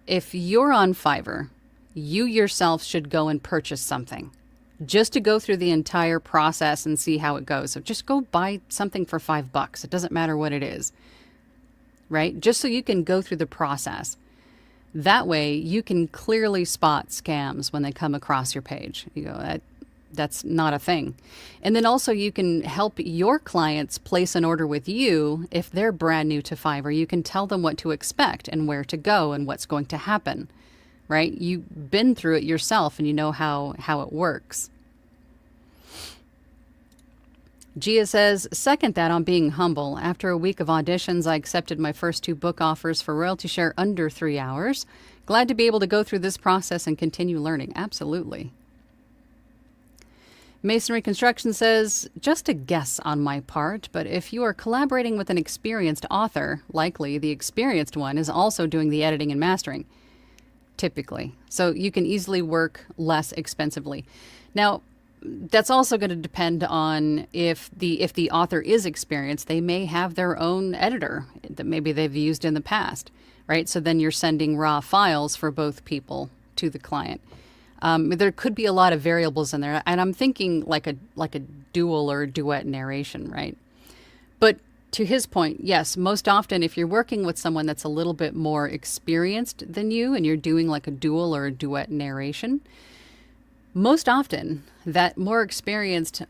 on Fiverr, you yourself should go and purchase something just to go through the entire process and see how it goes. So just go buy something for $5. It doesn't matter what it is, right? Just so you can go through the process. That way you can clearly spot scams when they come across your page. You go, that's not a thing. And then also you can help your clients place an order with you if they're brand new to Fiverr. You can tell them what to expect and where to go and what's going to happen, right? You've been through it yourself and you know how it works. Gia says, second that on being humble. After a week of auditions, I accepted my first 2 book offers for royalty share under 3 hours. Glad to be able to go through this process and continue learning. Absolutely. Masonry Construction says, just a guess on my part, but if you are collaborating with an experienced author, likely the experienced one is also doing the editing and mastering, typically. So you can easily work less expensively. Now, that's also going to depend on if the author is experienced, they may have their own editor that maybe they've used in the past, right? So then you're sending raw files for both people to the client. There could be a lot of variables in there, and I'm thinking like a dual or duet narration, right? But to his point, yes, most often if you're working with someone that's a little bit more experienced than you and you're doing like a dual or a duet narration, most often that more experienced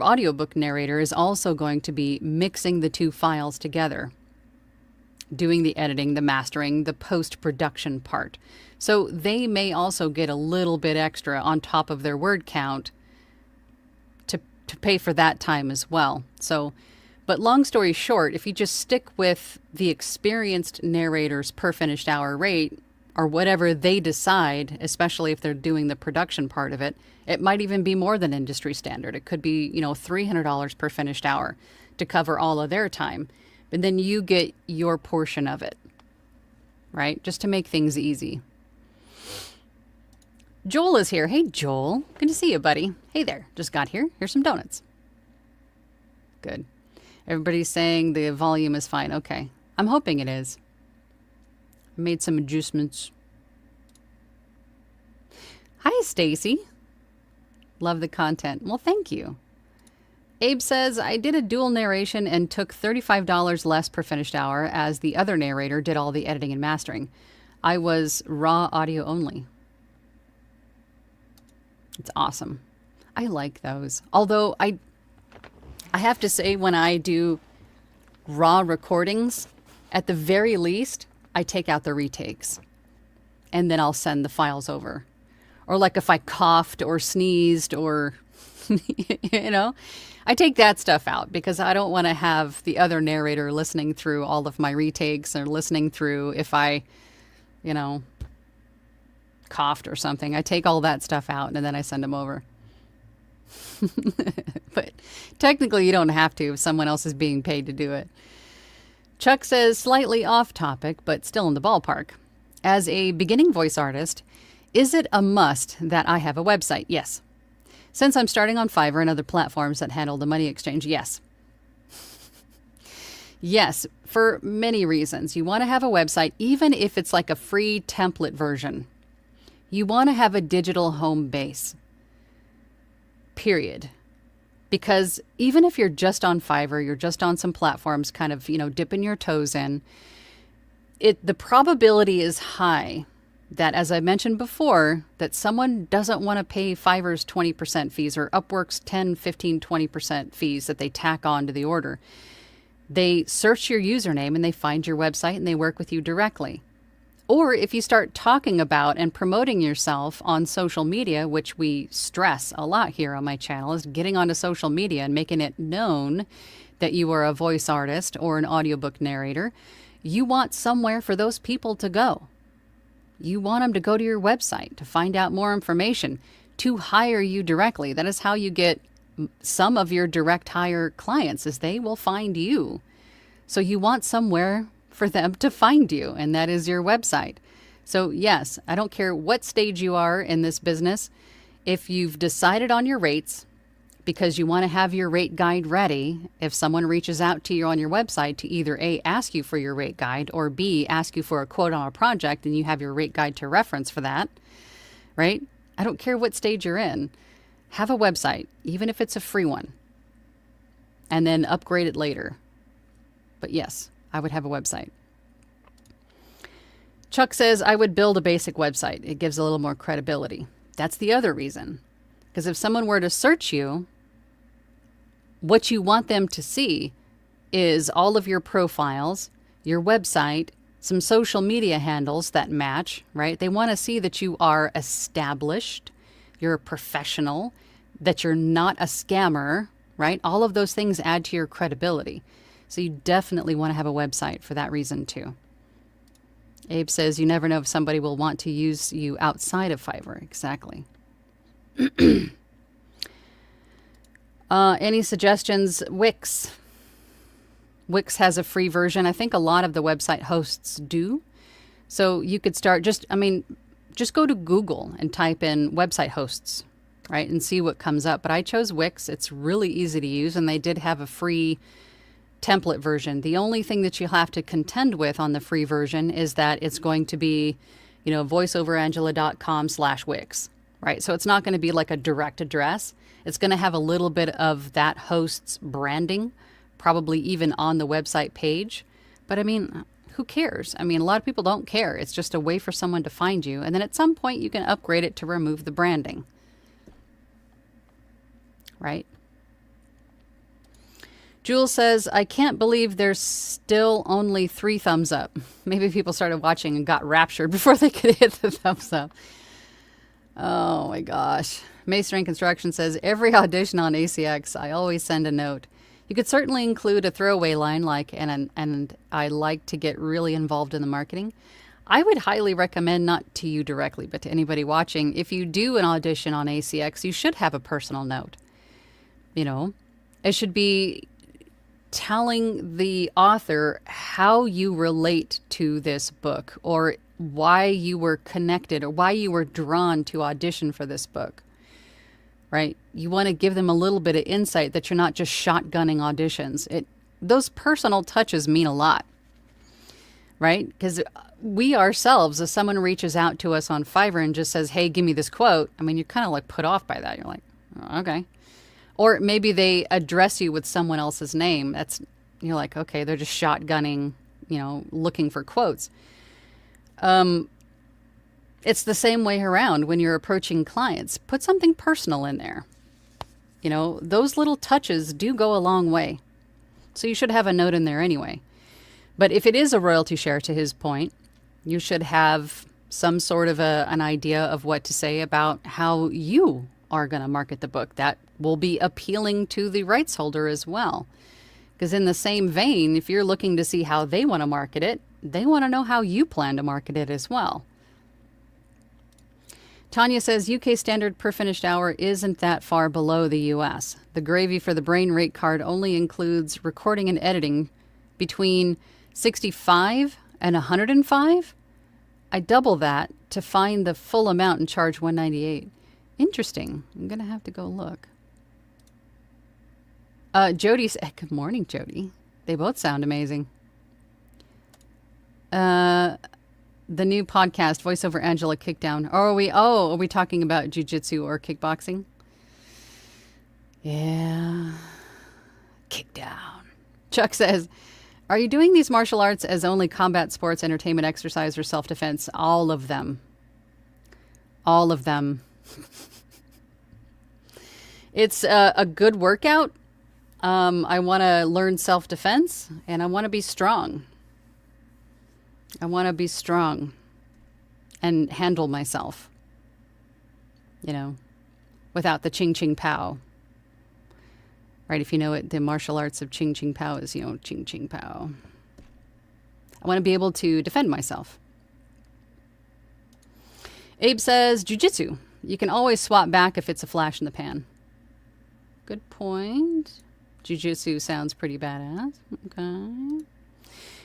audiobook narrator is also going to be mixing the 2 files together, doing the editing, the mastering, the post-production part. So they may also get a little bit extra on top of their word count to pay for that time as well. So, but long story short, if you just stick with the experienced narrator's per finished hour rate, or whatever they decide, especially if they're doing the production part of it, it might even be more than industry standard. It could be, $300 per finished hour to cover all of their time. But then you get your portion of it, right? Just to make things easy. Joel is here. Hey, Joel. Good to see you, buddy. Hey there. Just got here. Here's some donuts. Good. Everybody's saying the volume is fine. Okay. I'm hoping it is. Made some adjustments. Hi, Stacy. Love the content. Well, thank you. Abe says, I did a dual narration and took $35 less per finished hour as the other narrator did all the editing and mastering. I was raw audio only. It's awesome. I like those. Although I have to say, when I do raw recordings, at the very least, I take out the retakes and then I'll send the files over. Or like if I coughed or sneezed or, I take that stuff out because I don't want to have the other narrator listening through all of my retakes or listening through if I, coughed or something. I take all that stuff out and then I send them over. But technically you don't have to if someone else is being paid to do it. Chuck says, slightly off topic, but still in the ballpark. As a beginning voice artist, is it a must that I have a website? Yes. Since I'm starting on Fiverr and other platforms that handle the money exchange, yes. Yes, for many reasons. You want to have a website, even if it's like a free template version. You want to have a digital home base, period. Because even if you're just on Fiverr, you're just on some platforms kind of, dipping your toes in, the probability is high that, as I mentioned before, that someone doesn't want to pay Fiverr's 20% fees or Upwork's 10, 15, 20% fees that they tack on to the order. They search your username and they find your website and they work with you directly. Or if you start talking about and promoting yourself on social media, which we stress a lot here on my channel, is getting onto social media and making it known that you are a voice artist or an audiobook narrator, you want somewhere for those people to go. You want them to go to your website to find out more information, to hire you directly. That is how you get some of your direct hire clients, is they will find you. So you want somewhere for them to find you, and that is your website. So yes, I don't care what stage you are in this business. If you've decided on your rates because you want to have your rate guide ready, if someone reaches out to you on your website to either A, ask you for your rate guide, or B, ask you for a quote on a project and you have your rate guide to reference for that, right? I don't care what stage you're in. Have a website, even if it's a free one, and then upgrade it later. But yes, I would have a website. Chuck says, I would build a basic website. It gives a little more credibility. That's the other reason. Because if someone were to search you, what you want them to see is all of your profiles, your website, some social media handles that match, right? They want to see that you are established, you're a professional, that you're not a scammer, right? All of those things add to your credibility. So you definitely want to have a website for that reason too. Abe says, you never know if somebody will want to use you outside of Fiverr. Exactly. Any suggestions? Wix. Wix has a free version. I think a lot of the website hosts do. So you could start just go to Google and type in website hosts, right? And see what comes up. But I chose Wix. It's really easy to use, and they did have a free template version. The only thing that you have to contend with on the free version is that it's going to be, voiceoverangela.com/Wix, right? So it's not going to be like a direct address. It's going to have a little bit of that host's branding, probably even on the website page. But who cares? A lot of people don't care. It's just a way for someone to find you. And then at some point you can upgrade it to remove the branding, right? Jules says, I can't believe there's still only 3 thumbs up. Maybe people started watching and got raptured before they could hit the thumbs up. Oh my gosh. Masonry Construction says, every audition on ACX, I always send a note. You could certainly include a throwaway line like, and I like to get really involved in the marketing. I would highly recommend, not to you directly, but to anybody watching, if you do an audition on ACX, you should have a personal note. It should be telling the author how you relate to this book, or why you were connected, or why you were drawn to audition for this book, right? You want to give them a little bit of insight that you're not just shotgunning auditions. Those personal touches mean a lot, right? Because we ourselves, if someone reaches out to us on Fiverr and just says, hey, give me this quote, you're kind of like put off by that. You're like, oh, okay. Or maybe they address you with someone else's name. You're like, okay, they're just shotgunning, looking for quotes. It's the same way around when you're approaching clients. Put something personal in there. Those little touches do go a long way. So you should have a note in there anyway. But if it is a royalty share, to his point, you should have some sort of an idea of what to say about how you are going to market the book. That will be appealing to the rights holder as well. Because in the same vein, if you're looking to see how they want to market it, they want to know how you plan to market it as well. Tanya says, UK standard per finished hour isn't that far below the US. The gravy for the brain rate card only includes recording and editing between 65 and 105. I double that to find the full amount and charge 198. Interesting. I'm going to have to go look. Jody said, good morning, Jody. They both sound amazing. the new podcast, Voiceover Angela Kickdown. Or are we talking about jujitsu or kickboxing? Yeah. Kickdown. Chuck says, are you doing these martial arts as only combat sports, entertainment, exercise, or self-defense? All of them. All of them. It's a good workout. I want to learn self-defense, and I want to be strong. I want to be strong and handle myself, without the ching ching pow. Right, if you know it, the martial arts of ching ching pow is, ching ching pow. I want to be able to defend myself. Abe says, jujitsu. You can always swap back if it's a flash in the pan. Good point. Jiu-jitsu sounds pretty badass. Okay.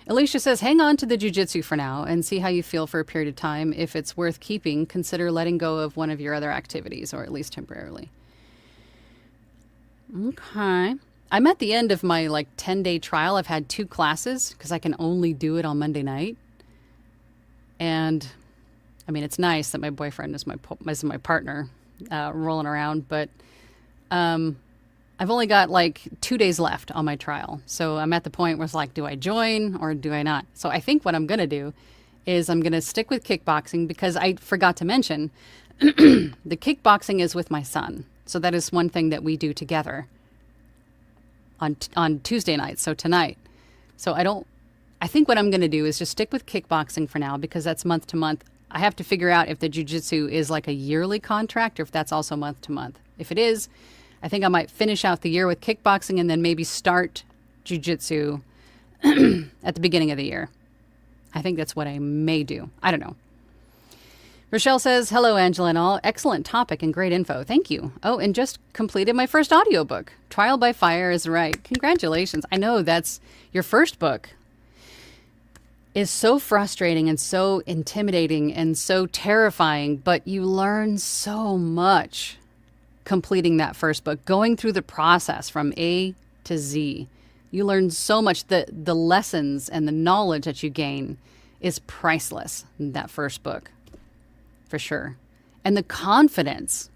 Alicia says, hang on to the jiu-jitsu for now and see how you feel for a period of time. If it's worth keeping, consider letting go of one of your other activities, or at least temporarily. Okay. I'm at the end of my 10-day trial. I've had 2 classes because I can only do it on Monday night. And I mean, it's nice that my boyfriend is my partner rolling around, but I've only got 2 days left on my trial. So I'm at the point where it's do I join or do I not? So I think what I'm going to do is I'm going to stick with kickboxing because I forgot to mention the kickboxing is with my son. So that is one thing that we do together on Tuesday nights. So tonight. So I think what I'm going to do is just stick with kickboxing for now because that's month to month. I have to figure out if the jiu-jitsu is a yearly contract or if that's also month to month. If it is, I think I might finish out the year with kickboxing and then maybe start jiu-jitsu at the beginning of the year. I think that's what I may do. I don't know. Rochelle says, hello, Angela and all. Excellent topic and great info. Thank you. Oh, and just completed my first audiobook. Trial by Fire is right. Congratulations. I know that's your first book. Is so frustrating and so intimidating and so terrifying, but you learn so much completing that first book, going through the process from A to Z. You learn so much. The lessons and the knowledge that you gain is priceless in that first book, for sure. And the confidence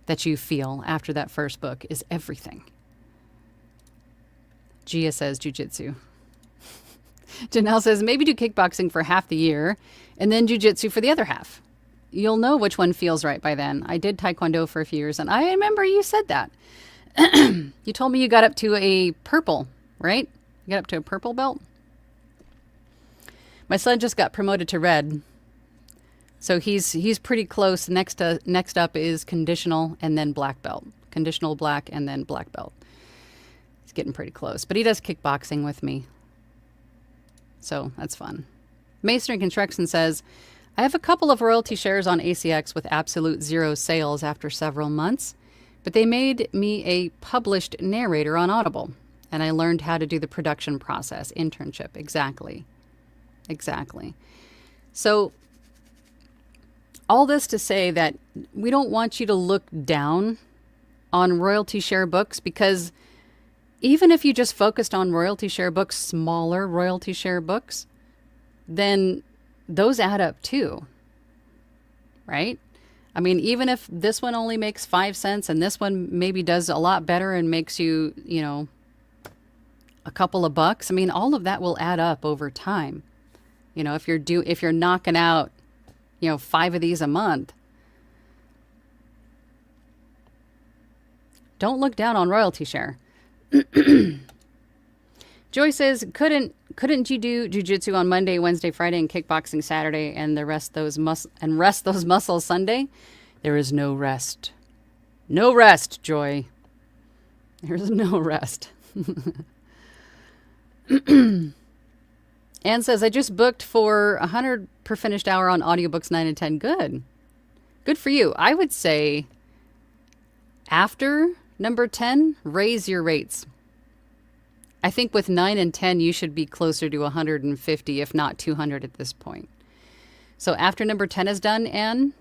that you feel after that first book is everything. Gia says jiu-jitsu. Janelle says, maybe do kickboxing for half the year and then jiu-jitsu for the other half. You'll know which one feels right by then. I did taekwondo for a few years, and I remember you said that. You told me you got up to a purple, right? You got up to a purple belt? My son just got promoted to red. So he's pretty close. Next up is conditional and then black belt. Conditional black and then black belt. He's getting pretty close. But he does kickboxing with me. So that's fun. Masonry Construction says, I have a couple of royalty shares on ACX with absolute 0 sales after several months, but they made me a published narrator on Audible, and I learned how to do the production process, internship. Exactly. So all this to say that we don't want you to look down on royalty share books, because even if you just focused on royalty share books, smaller royalty share books, then those add up too, right? I mean, even if this one only makes 5 cents and this one maybe does a lot better and makes you, a couple of bucks, I mean, all of that will add up over time. If you're knocking out, 5 of these a month, don't look down on royalty share. Joy says, couldn't you do jiu-jitsu on Monday, Wednesday, Friday, and kickboxing Saturday, and rest those muscles Sunday? There is no rest. No rest, Joy. There's no rest. Anne says, I just booked for 100 per finished hour on audiobooks 9 and 10. Good for you. I would say after number 10, raise your rates. I think with 9 and 10, you should be closer to 150, if not 200 at this point. So after number 10 is done, Anne,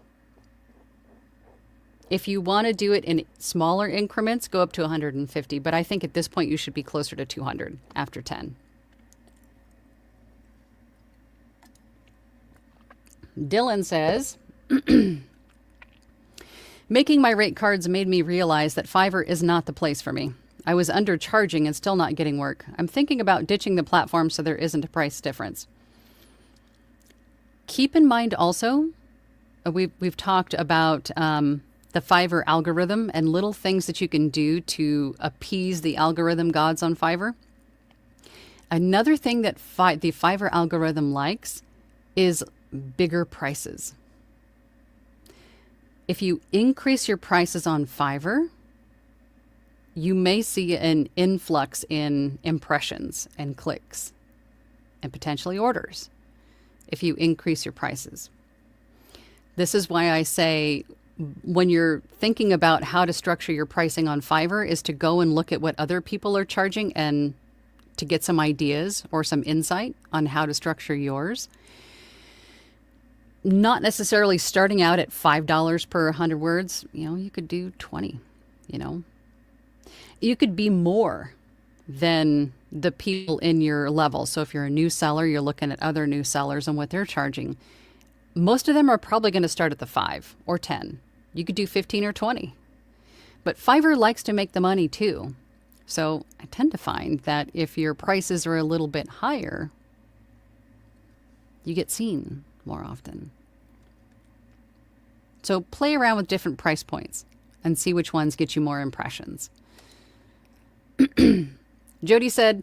if you want to do it in smaller increments, go up to 150. But I think at this point, you should be closer to 200 after 10. Dylan says, making my rate cards made me realize that Fiverr is not the place for me. I was undercharging and still not getting work. I'm thinking about ditching the platform so there isn't a price difference. Keep in mind also, we've talked about the Fiverr algorithm and little things that you can do to appease the algorithm gods on Fiverr. Another thing that the Fiverr algorithm likes is bigger prices. If you increase your prices on Fiverr, you may see an influx in impressions and clicks and potentially orders if you increase your prices. This is why I say when you're thinking about how to structure your pricing on Fiverr is to go and look at what other people are charging and to get some ideas or some insight on how to structure yours. Not necessarily starting out at $5 per 100 words. You could do 20, You could be more than the people in your level. So if you're a new seller, you're looking at other new sellers and what they're charging. Most of them are probably going to start at the 5 or 10. You could do 15 or 20. But Fiverr likes to make the money too. So I tend to find that if your prices are a little bit higher, you get seen more often. So play around with different price points and see which ones get you more impressions. Jody said,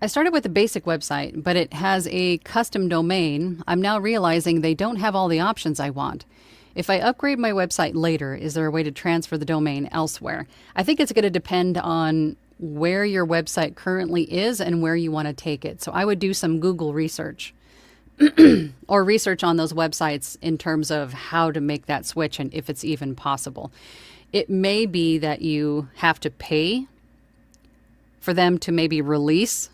I started with a basic website, but it has a custom domain. I'm now realizing they don't have all the options I want. If I upgrade my website later, is there a way to transfer the domain elsewhere? I think it's going to depend on where your website currently is and where you want to take it. So I would do some Google research or research on those websites in terms of how to make that switch and if it's even possible. It may be that you have to pay for them to maybe release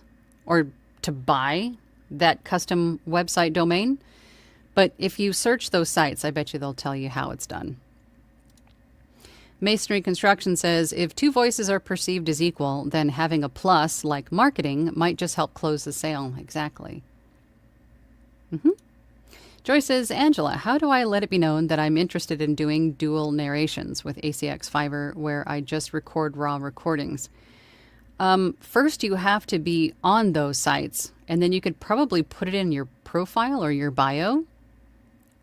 or to buy that custom website domain. But if you search those sites, I bet you they'll tell you how it's done. Masonry Construction says, if two voices are perceived as equal, then having a plus, like marketing, might just help close the sale. Exactly. Joy says, Angela, how do I let it be known that I'm interested in doing dual narrations with ACX Fiverr where I just record raw recordings? First, you have to be on those sites, and then you could probably put it in your profile or your bio,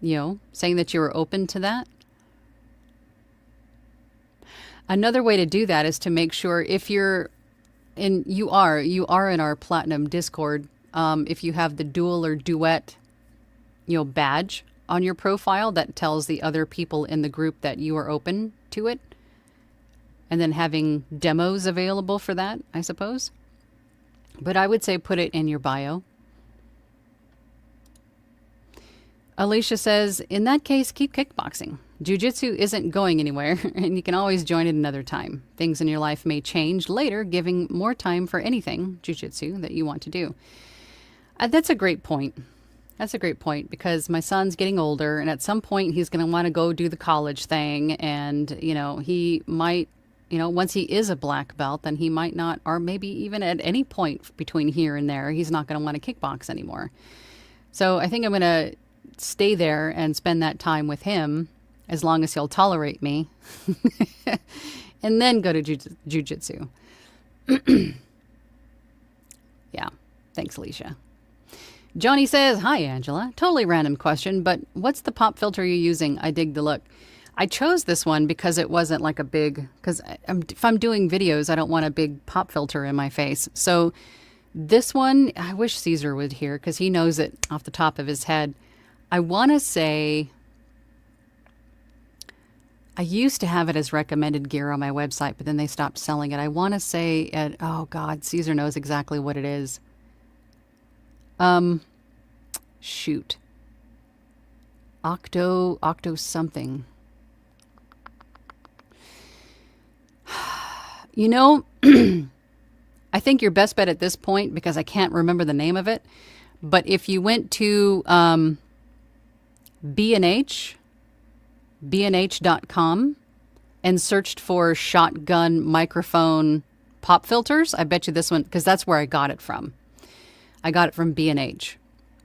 saying that you are open to that. Another way to do that is to make sure if you're in, you are in our Platinum Discord. If you have the dual or duet, badge on your profile that tells the other people in the group that you are open to it, and then having demos available for that, I suppose. But I would say put it in your bio. Alicia says, in that case, keep kickboxing. Jiu-jitsu isn't going anywhere, and you can always join it another time. Things in your life may change later, giving more time for anything jiu-jitsu that you want to do. That's a great point. That's a great point, because my son's getting older, and at some point he's going to want to go do the college thing, and, he might, once he is a black belt, then he might not, or maybe even at any point between here and there, he's not going to want to kickbox anymore. So I think I'm going to stay there and spend that time with him as long as he'll tolerate me, and then go to jiu-jitsu. Yeah. Thanks, Alicia. Johnny says, hi, Angela. Totally random question, but what's the pop filter you're using? I dig the look. I chose this one because it wasn't like a big, because if I'm doing videos, I don't want a big pop filter in my face. So this one, I wish Caesar would hear because he knows it off the top of his head. I want to say, I used to have it as recommended gear on my website, but then they stopped selling it. I want to say, oh God, Caesar knows exactly what it is. Shoot. Octo something. I think your best bet at this point, because I can't remember the name of it, but if you went to bnh.com and searched for shotgun microphone pop filters, I bet you this one, because that's where I got it from. I got it from B&H,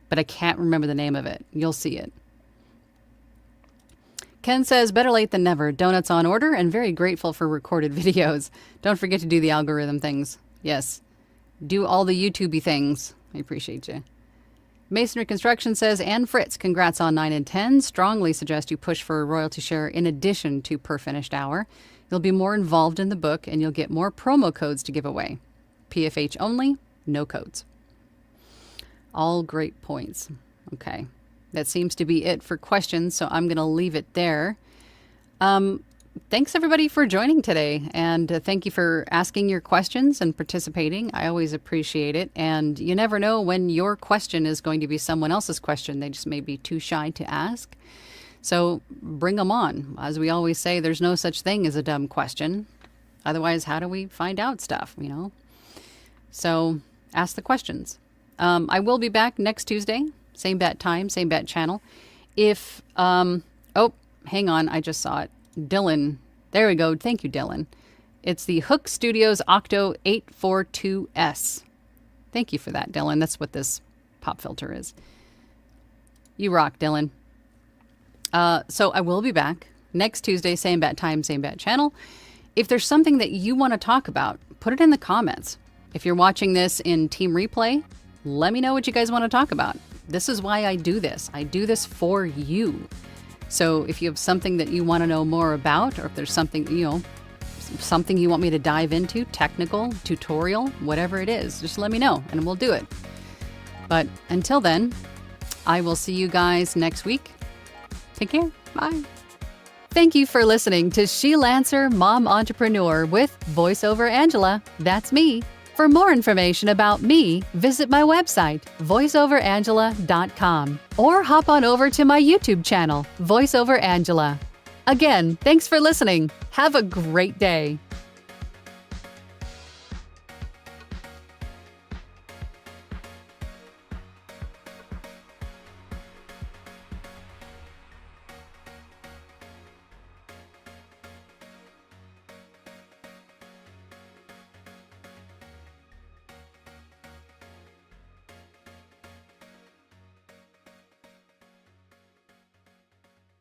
but I can't remember the name of it. You'll see it. Ken says, better late than never. Donuts on order and very grateful for recorded videos. Don't forget to do the algorithm things. Yes. Do all the YouTubey things. I appreciate you. Masonry Construction says, Ann Fritz, congrats on 9 and 10. Strongly suggest you push for a royalty share in addition to per finished hour. You'll be more involved in the book and you'll get more promo codes to give away. PFH only, no codes. All great points. Okay. That seems to be it for questions, so I'm going to leave it there. Thanks, everybody, for joining today, and thank you for asking your questions and participating. I always appreciate it, and you never know when your question is going to be someone else's question. They just may be too shy to ask. So bring them on. As we always say, there's no such thing as a dumb question. Otherwise, how do we find out stuff, you know? So ask the questions. I will be back next Tuesday. Same bat time, same bat channel. If, oh, hang on, I just saw it. Dylan, there we go. Thank you, Dylan. It's the Hook Studios Octo 842S. Thank you for that, Dylan. That's what this pop filter is. You rock, Dylan. So I will be back next Tuesday, same bat time, same bat channel. If there's something that you want to talk about, put it in the comments. If you're watching this in Team Replay, let me know what you guys want to talk about. This is why I do this. I do this for you. So if you have something that you want to know more about, or if there's something, you know, something you want me to dive into, technical, tutorial, whatever it is, just let me know and we'll do it. But until then, I will see you guys next week. Take care. Bye. Thank you for listening to She Lancer Mom Entrepreneur with VoiceOver Angela. That's me. For more information about me, visit my website, voiceoverangela.com, or hop on over to my YouTube channel, VoiceOver Angela. Again, thanks for listening. Have a great day.